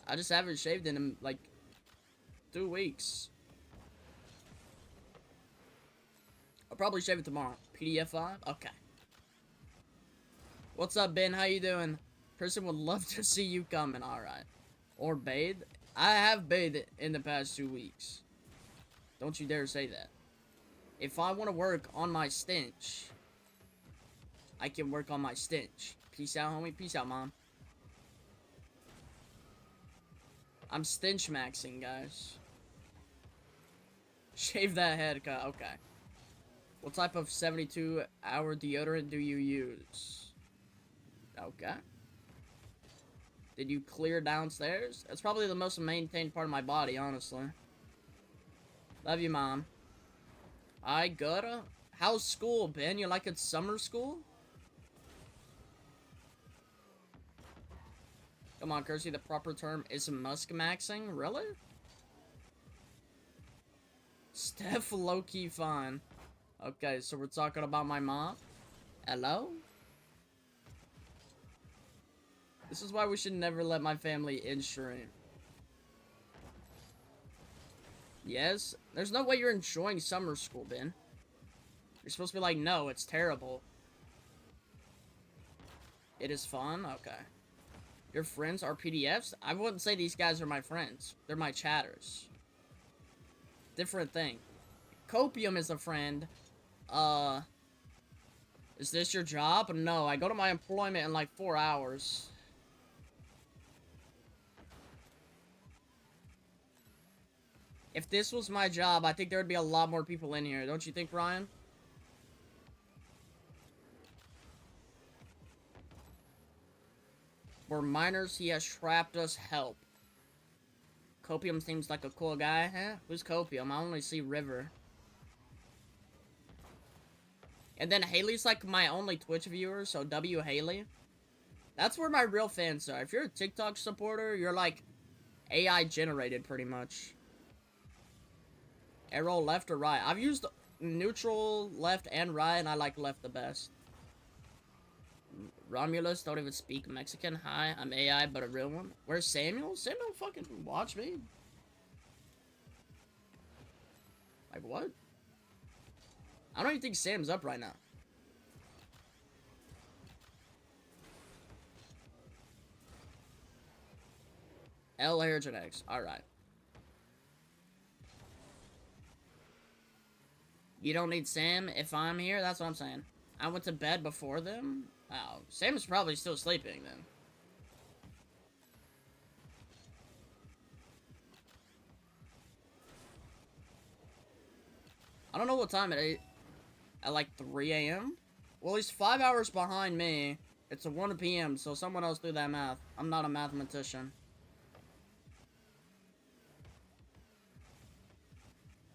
I just haven't shaved in, like, 2 weeks. I'll probably shave it tomorrow. PDF 5? Okay. What's up, Ben? How you doing? Person would love to see you coming. Alright. Or bathe. I have bathed in the past 2 weeks. Don't you dare say that. If I want to work on my stench, I can work on my stench. Peace out, homie. Peace out, mom. I'm stench maxing, guys. Shave that head cut. Okay. What type of 72-hour deodorant do you use? Okay. Did you clear downstairs? That's probably the most maintained part of my body, honestly. Love you, mom. I gotta. How's school, Ben? You like it summer school? Come on, Kersey, the proper term is musk-maxing? Really? Steph low-key fine. Okay, so we're talking about my mom. Hello? This is why we should never let my family in stream. Yes? There's no way you're enjoying summer school, Ben. You're supposed to be like, no, it's terrible. It is fun? Okay. Your friends are PDFs? I wouldn't say these guys are my friends. They're my chatters. Different thing. Copium is a friend. Is this your job? No, I go to my employment in like 4 hours. If this was my job, I think there would be a lot more people in here. Don't you think, Ryan? We're minors. He has trapped us. Help. Copium seems like a cool guy. Huh? Who's Copium? I only see River. And then Haley's like my only Twitch viewer, so W Haley. That's where my real fans are. If you're a TikTok supporter, you're like AI generated pretty much. Arrow left or right? I've used neutral, left, and right, and I like left the best. Romulus, don't even speak Mexican. Hi, I'm AI, but a real one. Where's Samuel? Samuel fucking watch me. Like, what? I don't even think Sam's up right now. L Hair Genetics. Alright. You don't need Sam if I'm here? That's what I'm saying. I went to bed before them? Oh, Sam's probably still sleeping then. I don't know what time it is. At like 3 a.m.? Well, he's 5 hours behind me. It's a 1 p.m., so someone else do that math. I'm not a mathematician.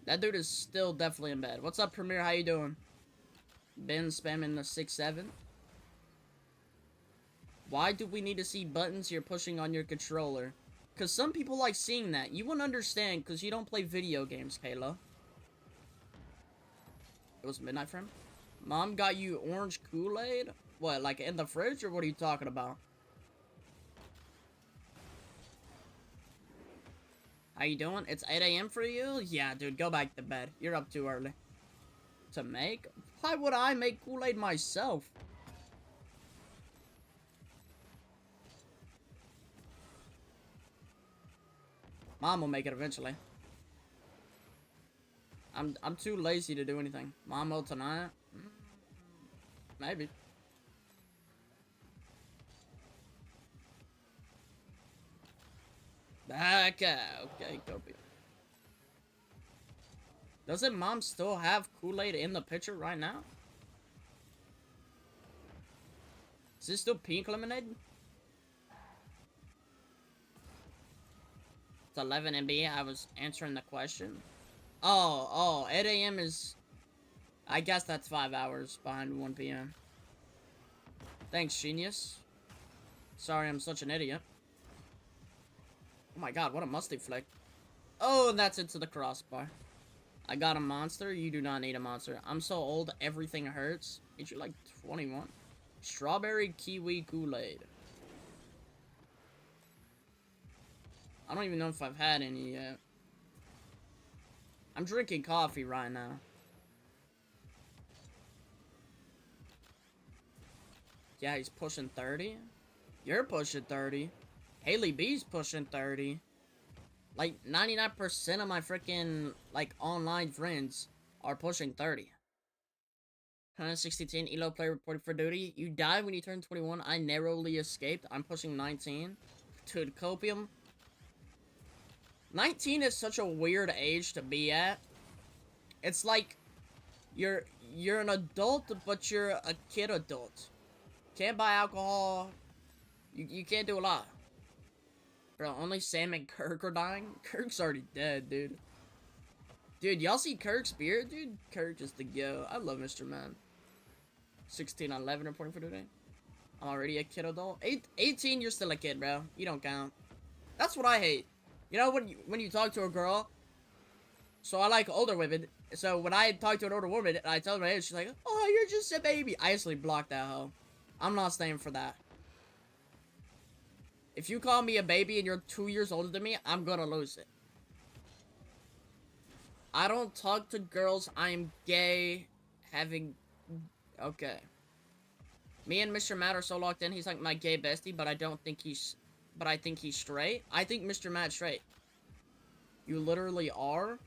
That dude is still definitely in bed. What's up, Premier? How you doing? Ben spamming the 6-7. Why do we need to see buttons you're pushing on your controller? Because some people like seeing that. You wouldn't understand because you don't play video games, Kayla. It was midnight frame. Mom got you orange Kool-Aid? What, like in the fridge, or what are you talking about? How you doing? It's 8 a.m. for you? Yeah, dude, go back to bed. You're up too early. To make? Why would I make Kool-Aid myself? Mom will make it eventually. I'm too lazy to do anything. Mambo tonight? Maybe. Okay, okay, copy. Doesn't mom still have Kool-Aid in the picture right now? Is this still pink lemonade? It's 11 MB. I was answering the question. Oh, 8 AM is... I guess that's 5 hours behind 1 PM. Thanks, genius. Sorry, I'm such an idiot. Oh my god, what a musty flick. Oh, and that's into the crossbar. I got a monster. You do not need a monster. I'm so old, everything hurts. Ain't you like 21? Strawberry kiwi Kool-Aid. I don't even know if I've had any yet. I'm drinking coffee right now. Yeah, he's pushing 30. You're pushing 30. Haley B's pushing 30. Like, 99% of my freaking, like, online friends are pushing 30. 160 Elo player reported for duty. You died when you turned 21. I narrowly escaped. I'm pushing 19. Dude, copium. 19 is such a weird age to be at. It's like, you're an adult, but you're a kid adult. Can't buy alcohol. You can't do a lot. Bro, only Sam and Kirk are dying? Kirk's already dead, dude. Dude, y'all see Kirk's beard, dude? Kirk is the go. I love Mr. Man. 16 on 11 reporting for today. I'm already a kid adult. 18, you're still a kid, bro. You don't count. That's what I hate. You know, when you talk to a girl, so I like older women, so when I talk to an older woman, and I tell her my age, she's like, oh, you're just a baby. I instantly block that hoe. I'm not staying for that. If you call me a baby and you're 2 years older than me, I'm gonna lose it. I don't talk to girls. I'm gay. Okay. Me and Mr. Matt are so locked in. He's like my gay bestie, but I think he's straight. I think Mr. Matt's straight. You literally are?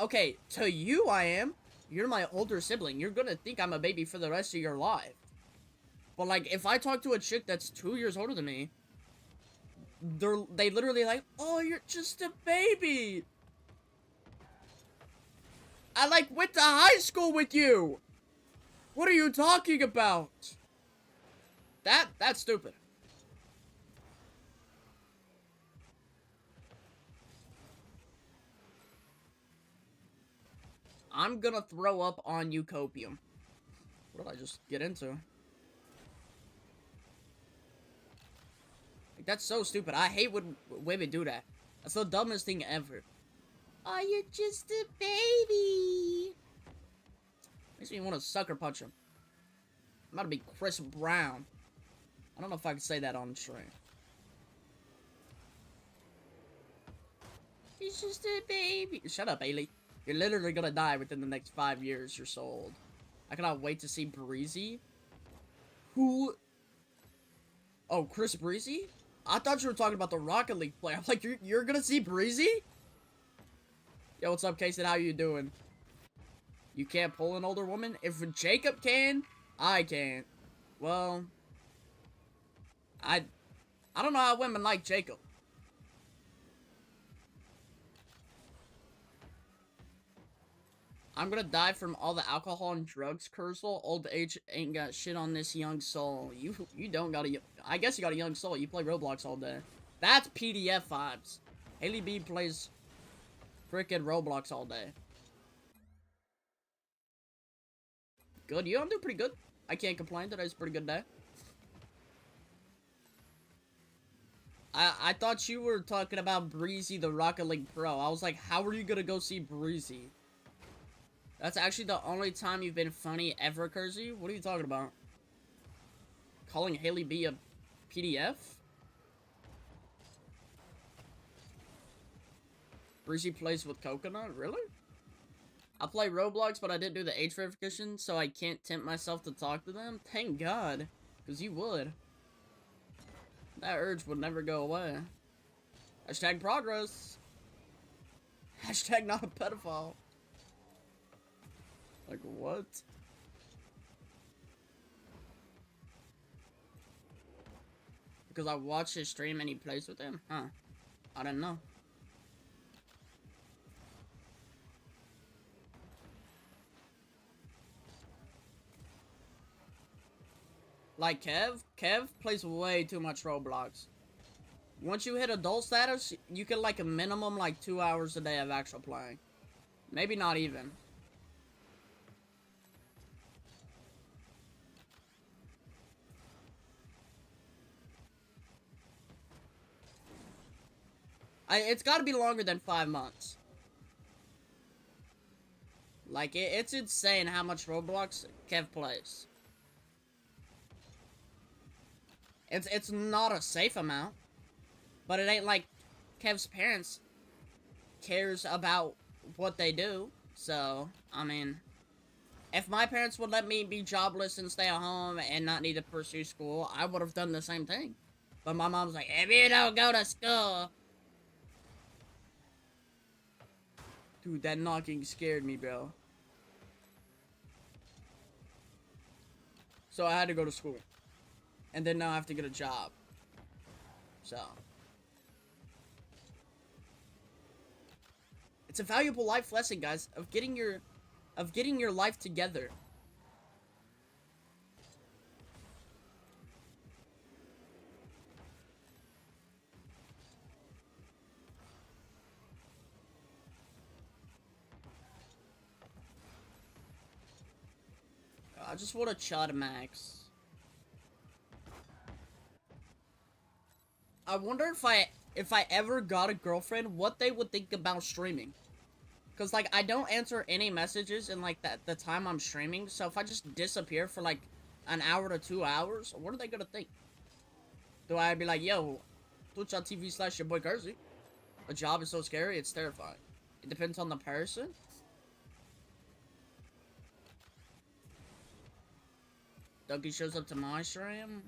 Okay, to you I am. You're my older sibling. You're gonna think I'm a baby for the rest of your life. But, like, if I talk to a chick that's 2 years older than me, they literally like, oh, you're just a baby. I, like, went to high school with you. What are you talking about? That's stupid. I'm gonna throw up on you, copium. What did I just get into? Like, that's so stupid. I hate when women do that. That's the dumbest thing ever. Oh, you're just a baby. Makes me want to sucker punch him. I'm about to be Chris Brown. I don't know if I can say that on stream. He's just a baby. Shut up, Ailey. You're literally gonna die within the next 5 years. You're so old. I cannot wait to see Breezy. Who? Oh, Chris Breezy? I thought you were talking about the Rocket League player. I'm like, you're gonna see Breezy? Yo, what's up, Casey? How you doing? You can't pull an older woman? If Jacob can, I can't. Well, I don't know how women like Jacob. I'm gonna die from all the alcohol and drugs, Kurzweil. Old age ain't got shit on this young soul. You don't got a... I guess you got a young soul. You play Roblox all day. That's PDF vibes. Haley B plays frickin' Roblox all day. Good. You don't do pretty good. I can't complain. Today's a pretty good day. I thought you were talking about Breezy, the Rocket League Pro. I was like, how are you gonna go see Breezy? That's actually the only time you've been funny ever, Kersey. What are you talking about? Calling Haley B a PDF? Breezy plays with Coconut? Really? I play Roblox, but I didn't do the age verification, so I can't tempt myself to talk to them. Thank God. Because you would. That urge would never go away. Hashtag progress. Hashtag not a pedophile. Like, what? Because I watch his stream and he plays with him? Huh. I didn't know. Like Kev plays way too much Roblox. Once you hit adult status, you get like a minimum like 2 hours a day of actual playing. Maybe not even. It's gotta be longer than 5 months. Like, it's insane how much Roblox Kev plays. It's not a safe amount, but it ain't like Kev's parents cares about what they do. So, I mean, if my parents would let me be jobless and stay at home and not need to pursue school, I would have done the same thing. But my mom's like, if you don't go to school... Dude, that knocking scared me, bro. So I had to go to school. And then now I have to get a job. So. It's a valuable life lesson, guys, of getting your life together. I just want a Chud Max. I wonder if I ever got a girlfriend, what they would think about streaming. Cause like I don't answer any messages in like the time I'm streaming, so if I just disappear for like an hour to 2 hours, what are they gonna think? Do I be like, yo, Twitch.tv/ your boy Kersey? A job is so scary, it's terrifying. It depends on the person. Dougie shows up to my stream.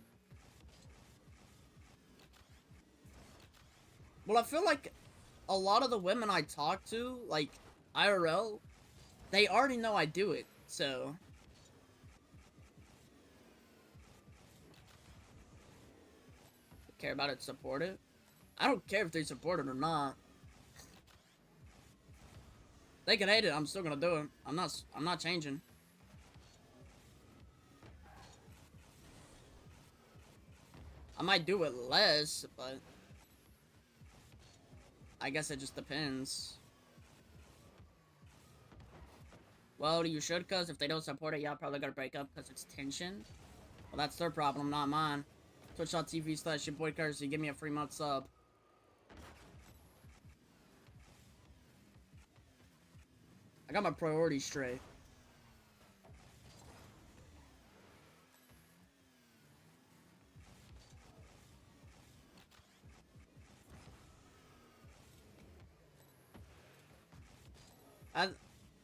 Well, I feel like a lot of the women I talk to, like IRL, they already know I do it, so. Care about it, support it? I don't care if they support it or not. They can hate it, I'm still gonna do it. I'm not changing. I might do it less, but I guess it just depends. Well, you should, cause if they don't support it, y'all probably gotta break up cause it's tension. Well, that's their problem, not mine. Twitch.tv/ your boy Kersey, give me a free month sub. I got my priorities straight.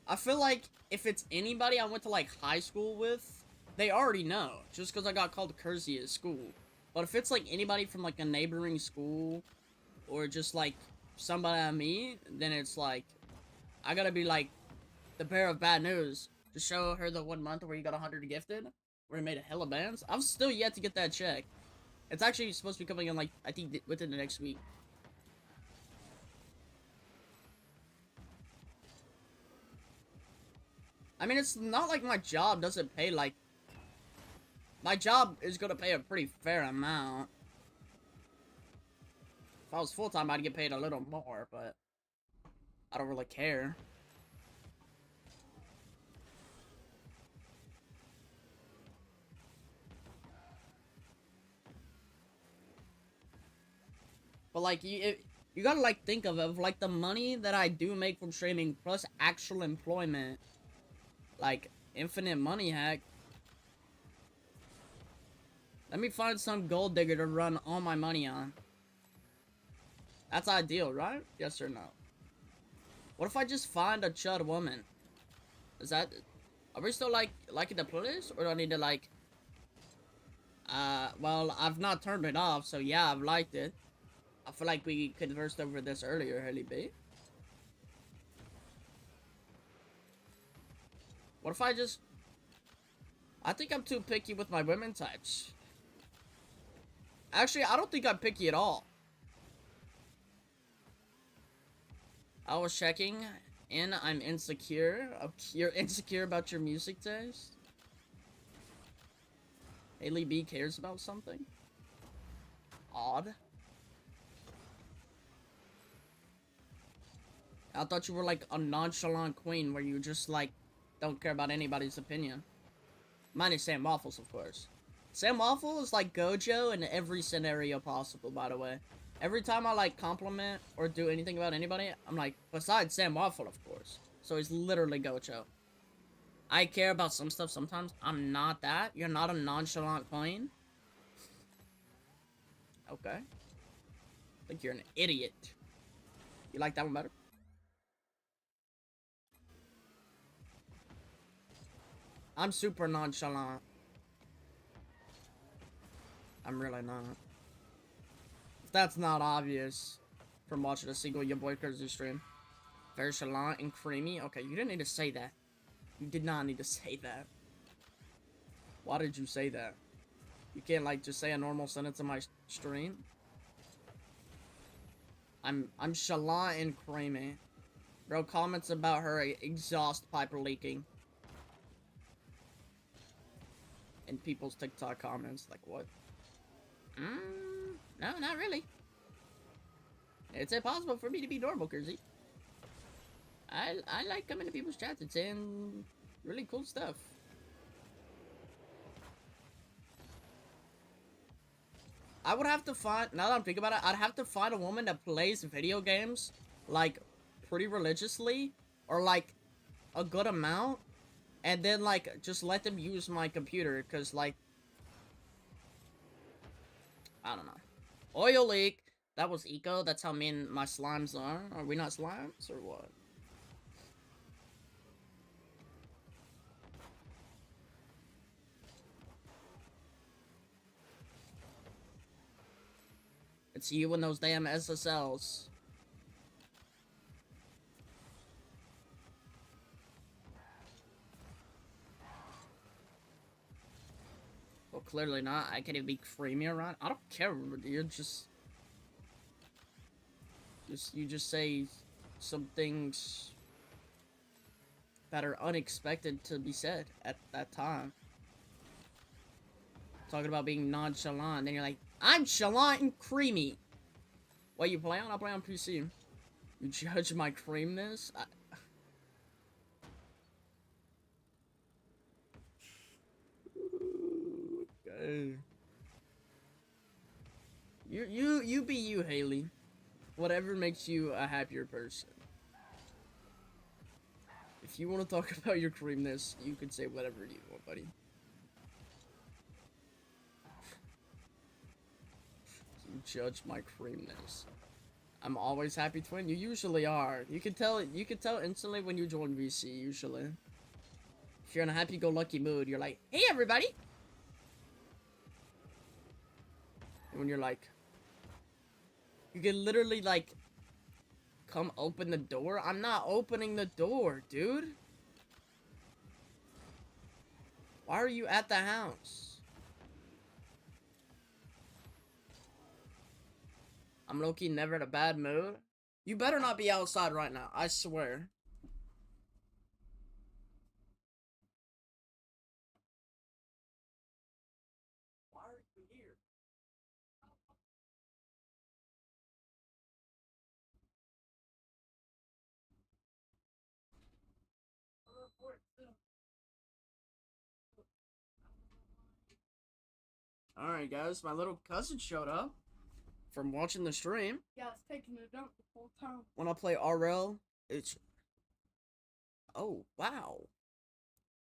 I feel like if it's anybody I went to like high school with, they already know, just because I got called Kersey at school. But if it's like anybody from like a neighboring school, or just like somebody I meet, then it's like, I gotta be like the bearer of bad news to show her the 1 month where you got 100 gifted, where he made a hella bands. I'm still yet to get that check. It's actually supposed to be coming in like, I think within the next week. I mean, it's not like my job doesn't pay, like... My job is gonna pay a pretty fair amount. If I was full-time, I'd get paid a little more, but... I don't really care. But, like, you gotta, like, think of like, the money that I do make from streaming, plus actual employment. Like, infinite money hack. Let me find some gold digger to run all my money on. That's ideal, right? Yes or no? What if I just find a chud woman? Is that... Are we still, like, liking the playlist? Or do I need to, like... well, I've not turned it off, so yeah, I've liked it. I feel like we conversed over this earlier, Haley B. What if I just... I think I'm too picky with my women types. Actually, I don't think I'm picky at all. I was checking in. I'm insecure. You're insecure about your music taste? Haley B cares about something? Odd. I thought you were like a nonchalant queen where you just like don't care about anybody's opinion. Mine is Sam Waffles, of course. Sam Waffle is like Gojo in every scenario possible, by the way. Every time I like compliment or do anything about anybody, I'm like, besides Sam Waffle, of course. So he's literally Gojo. I care about some stuff sometimes. I'm not that. You're not a nonchalant queen. Okay. I think you're an idiot. You like that one better? I'm super nonchalant. I'm really not. If that's not obvious from watching a single Your Boy Crazy stream. Very chalant and creamy. Okay, you didn't need to say that. You did not need to say that. Why did you say that? You can't like just say a normal sentence in my stream. I'm chalant and creamy. Bro, comments about her exhaust pipe leaking. In people's TikTok comments, like what? No, not really. It's impossible for me to be normal, Kersey. I like coming to people's chats and saying really cool stuff. I would have to find, now that I'm thinking about it, I'd have to find a woman that plays video games, like, pretty religiously, or, like, a good amount, and then, like, just let them use my computer, because, like, I don't know. Oil leak. That was eco. That's how me and my slimes are. Are we not slimes, or what? It's you and those damn SSLs. Well, clearly not. I can't even be creamy around. I don't care, dude. You just say some things that are unexpected to be said at that time. Talking about being nonchalant, then you're like, I'm chalant and creamy. What you play on? I play on PC. You judge my creamness? Okay. You be you, Haley. Whatever makes you a happier person. If you want to talk about your creamness, you can say whatever you want, buddy. You judge my creamness. I'm always happy, twin. You usually are. You can tell instantly when you join VC, usually. If you're in a happy-go-lucky mood, you're like, hey, everybody! And when you're like... You can literally, like... Come open the door? I'm not opening the door, dude. Why are you at the house? I'm low-key never in a bad mood. You better not be outside right now, I swear. Why are you here? Alright guys, my little cousin showed up from watching the stream. Yeah, it's taking a dump the whole time. When I play RL, it's... Oh, wow.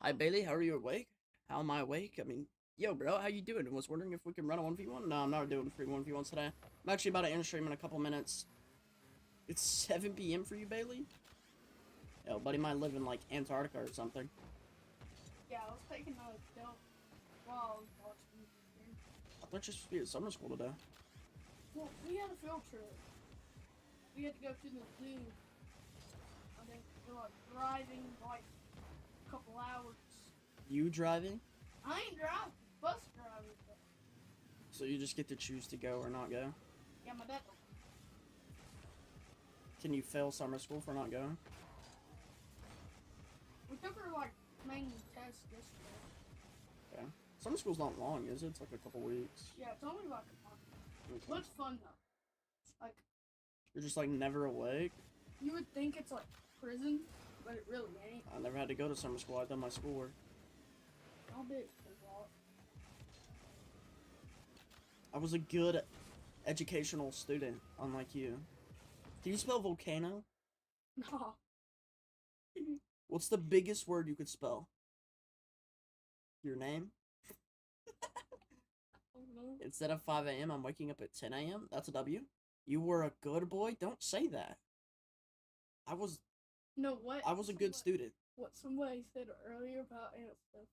Hi Bailey, how are you awake? How am I awake? I mean, yo bro, how you doing? I was wondering if we can run a 1v1? No, I'm not doing free 1v1s today. I'm actually about to end stream in a couple minutes. It's 7 PM for you, Bailey? Yo, buddy might live in, like, Antarctica or something. Yeah, I was taking a dump while I was watching the stream. I thought you were supposed to be at summer school today. Well, we had a field trip. We had to go to the zoo. And then we're like driving like a couple hours. You driving? I ain't driving. Bus driving. But So you just get to choose to go or not go? yeah, my dad. Can you fail summer school for not going? We took her like main test yesterday. Okay. Summer school's not long, is it? It's like a couple weeks. Yeah, it's only like a month. Okay. But it's fun though. Like You're just like never awake? you would think it's like prison, but it really ain't. I never had to go to summer school. I've done my schoolwork. I'll do it for a lot. I was a good educational student, unlike you. Can you spell volcano? No. What's the biggest word you could spell? Your name? Instead of 5 a.m., I'm waking up at 10 a.m. That's a W. You were a good boy? Don't say that. I was No, what? a good student. What somebody said earlier about ant stuff.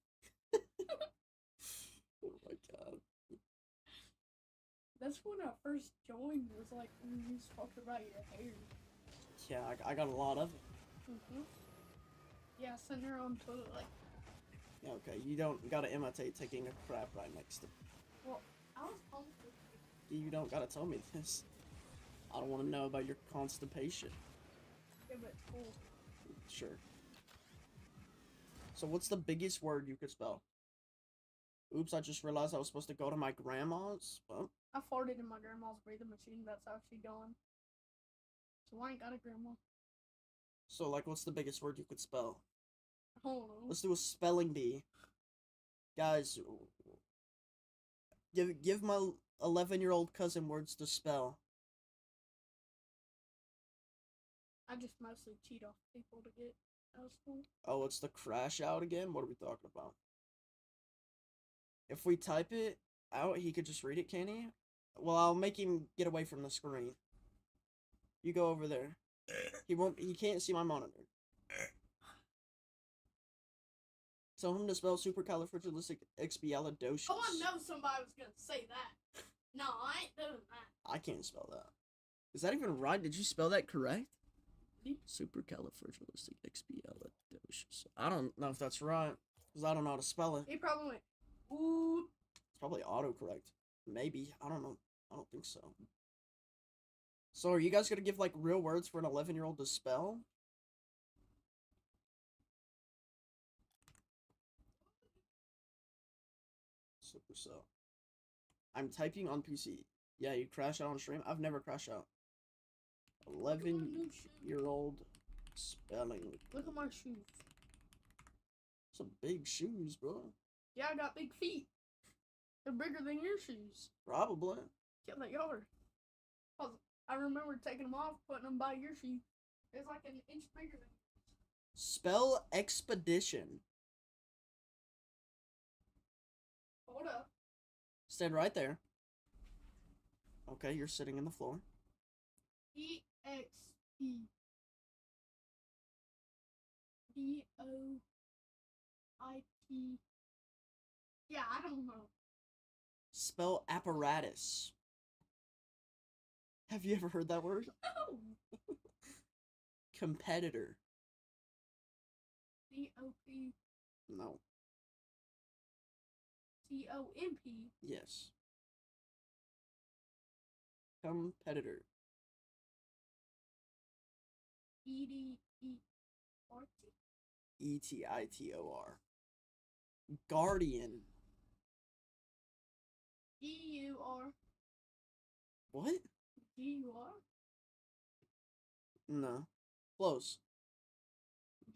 Oh my god. That's when I first joined. Was like when you was talking about your hair. Yeah, I got a lot of it. Yeah, send her on Twitter like. Yeah, okay, you don't gotta imitate taking a crap right next to. Well, I was hungry. You don't gotta tell me this. I don't want to know about your constipation. Yeah, but it's cool. Sure. So what's the biggest word you could spell? Oops, I just realized I was supposed to go to my grandma's. Well, I farted in my grandma's breathing machine. That's how she going. So I ain't got a grandma. so like, what's the biggest word you could spell? I don't know. Let's do a spelling bee. Guys, give my 11-year-old cousin words to spell. I just mostly cheat off people to get out of school. Oh, it's the crash out again? What are we talking about? If we type it out, he could just read it, can he? Well, I'll make him get away from the screen. You go over there. He can't see my monitor. Tell him to spell supercalifragilisticexpialidocious. Oh, I know somebody was gonna say that. No, I ain't doing that. I can't spell that. Is that even right? Did you spell that correct? Supercalifragilisticexpialidocious. I don't know if that's right, because I don't know how to spell it. He probably went, ooh. It's probably autocorrect. Maybe. I don't know. I don't think so. So are you guys gonna give like real words for an 11-year-old to spell? Supercell. I'm typing on PC. Yeah, you crash out on stream? I've never crashed out. 11-year-old spelling. Look at my shoes. Some big shoes, bro. Yeah, I got big feet. They're bigger than your shoes. Probably. Yeah, they are. I remember taking them off, putting them by your shoe. It's like an inch bigger than. Spell expedition. Hold up. Stand right there. Okay, you're sitting in the floor. EXPDOIT. Yeah, I don't know. Spell apparatus. Have you ever heard that word? No. Competitor. COP. No. COMP. Yes. Competitor. EDERT. ETITOR. Guardian. GUR. What? GUR. No. Close.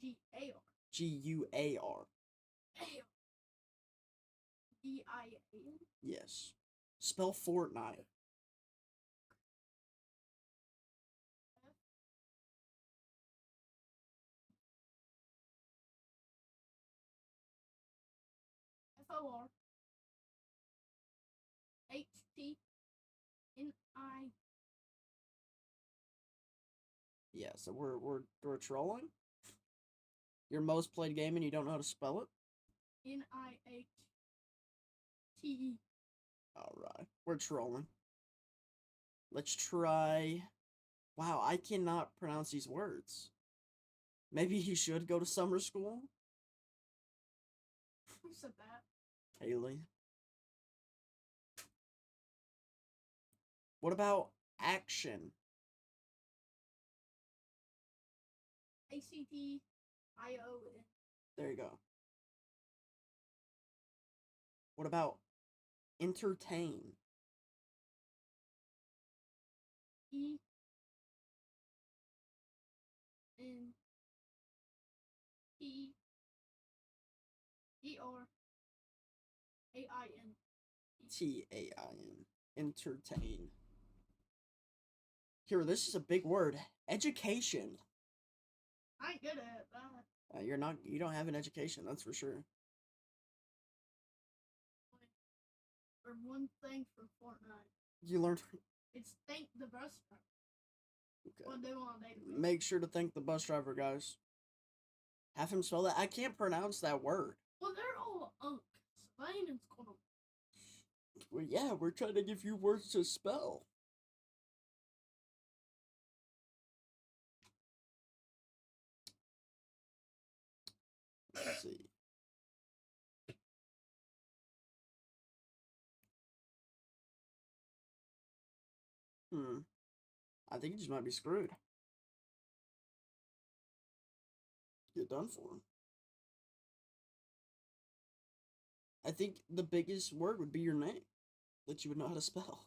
GAR. GUAR. DIAN. Yes. Spell Fortnite. FOR. HTNI. Yeah, so we're trolling. Your most played game and you don't know how to spell it? NIHTE. Alright. We're trolling. Let's try. Wow, I cannot pronounce these words. Maybe he should go to summer school? Who said that? Haley. What about action? ACTION. There you go. What about entertain? E. N. E. ER. AIN. TAIN. Entertain. Here, this is a big word. Education. I ain't good at that. You're not. You don't have an education. That's for sure. Or one thing for Fortnite. You learned. It's thank the bus driver. Okay. What they want on database. Make sure to thank the bus driver, guys. Have him spell that. I can't pronounce that word. Well, they're all unk. Sylvan's gonna. Well, yeah, we're trying to give you words to spell. Let's see. I think he just might be screwed. Get done for him. I think the biggest word would be your name that you would know how to spell.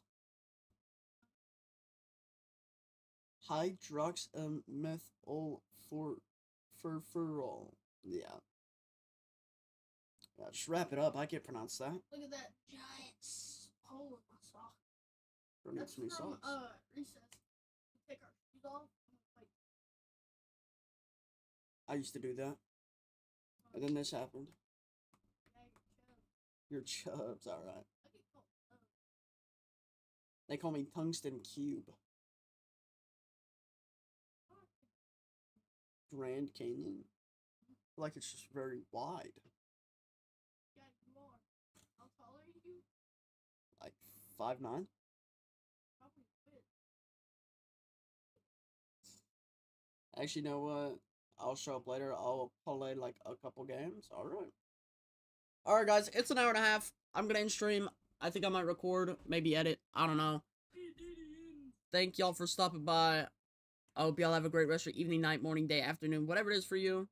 Hydroxymethyl furfural. Yeah. Yeah, just wrap it up. I can't pronounce that. Look at that giant hole in my sock. Who needs That's new from socks? recess. We take our shoes off. Like, I used to do that. And then this happened. yeah, Your chubs, alright. I get called chubs. They call me Tungsten Cube. Grand Canyon. I feel like it's just very wide. Yeah, you are. How tall are you? Like 5'9". Probably quit. Actually, you know what? I'll show up later. I'll play like a couple games. Alright. Alright, guys. It's an hour and a half. I'm gonna end stream. I think I might record. Maybe edit. I don't know. Thank y'all for stopping by. I hope y'all have a great rest of your evening, night, morning, day, afternoon, whatever it is for you.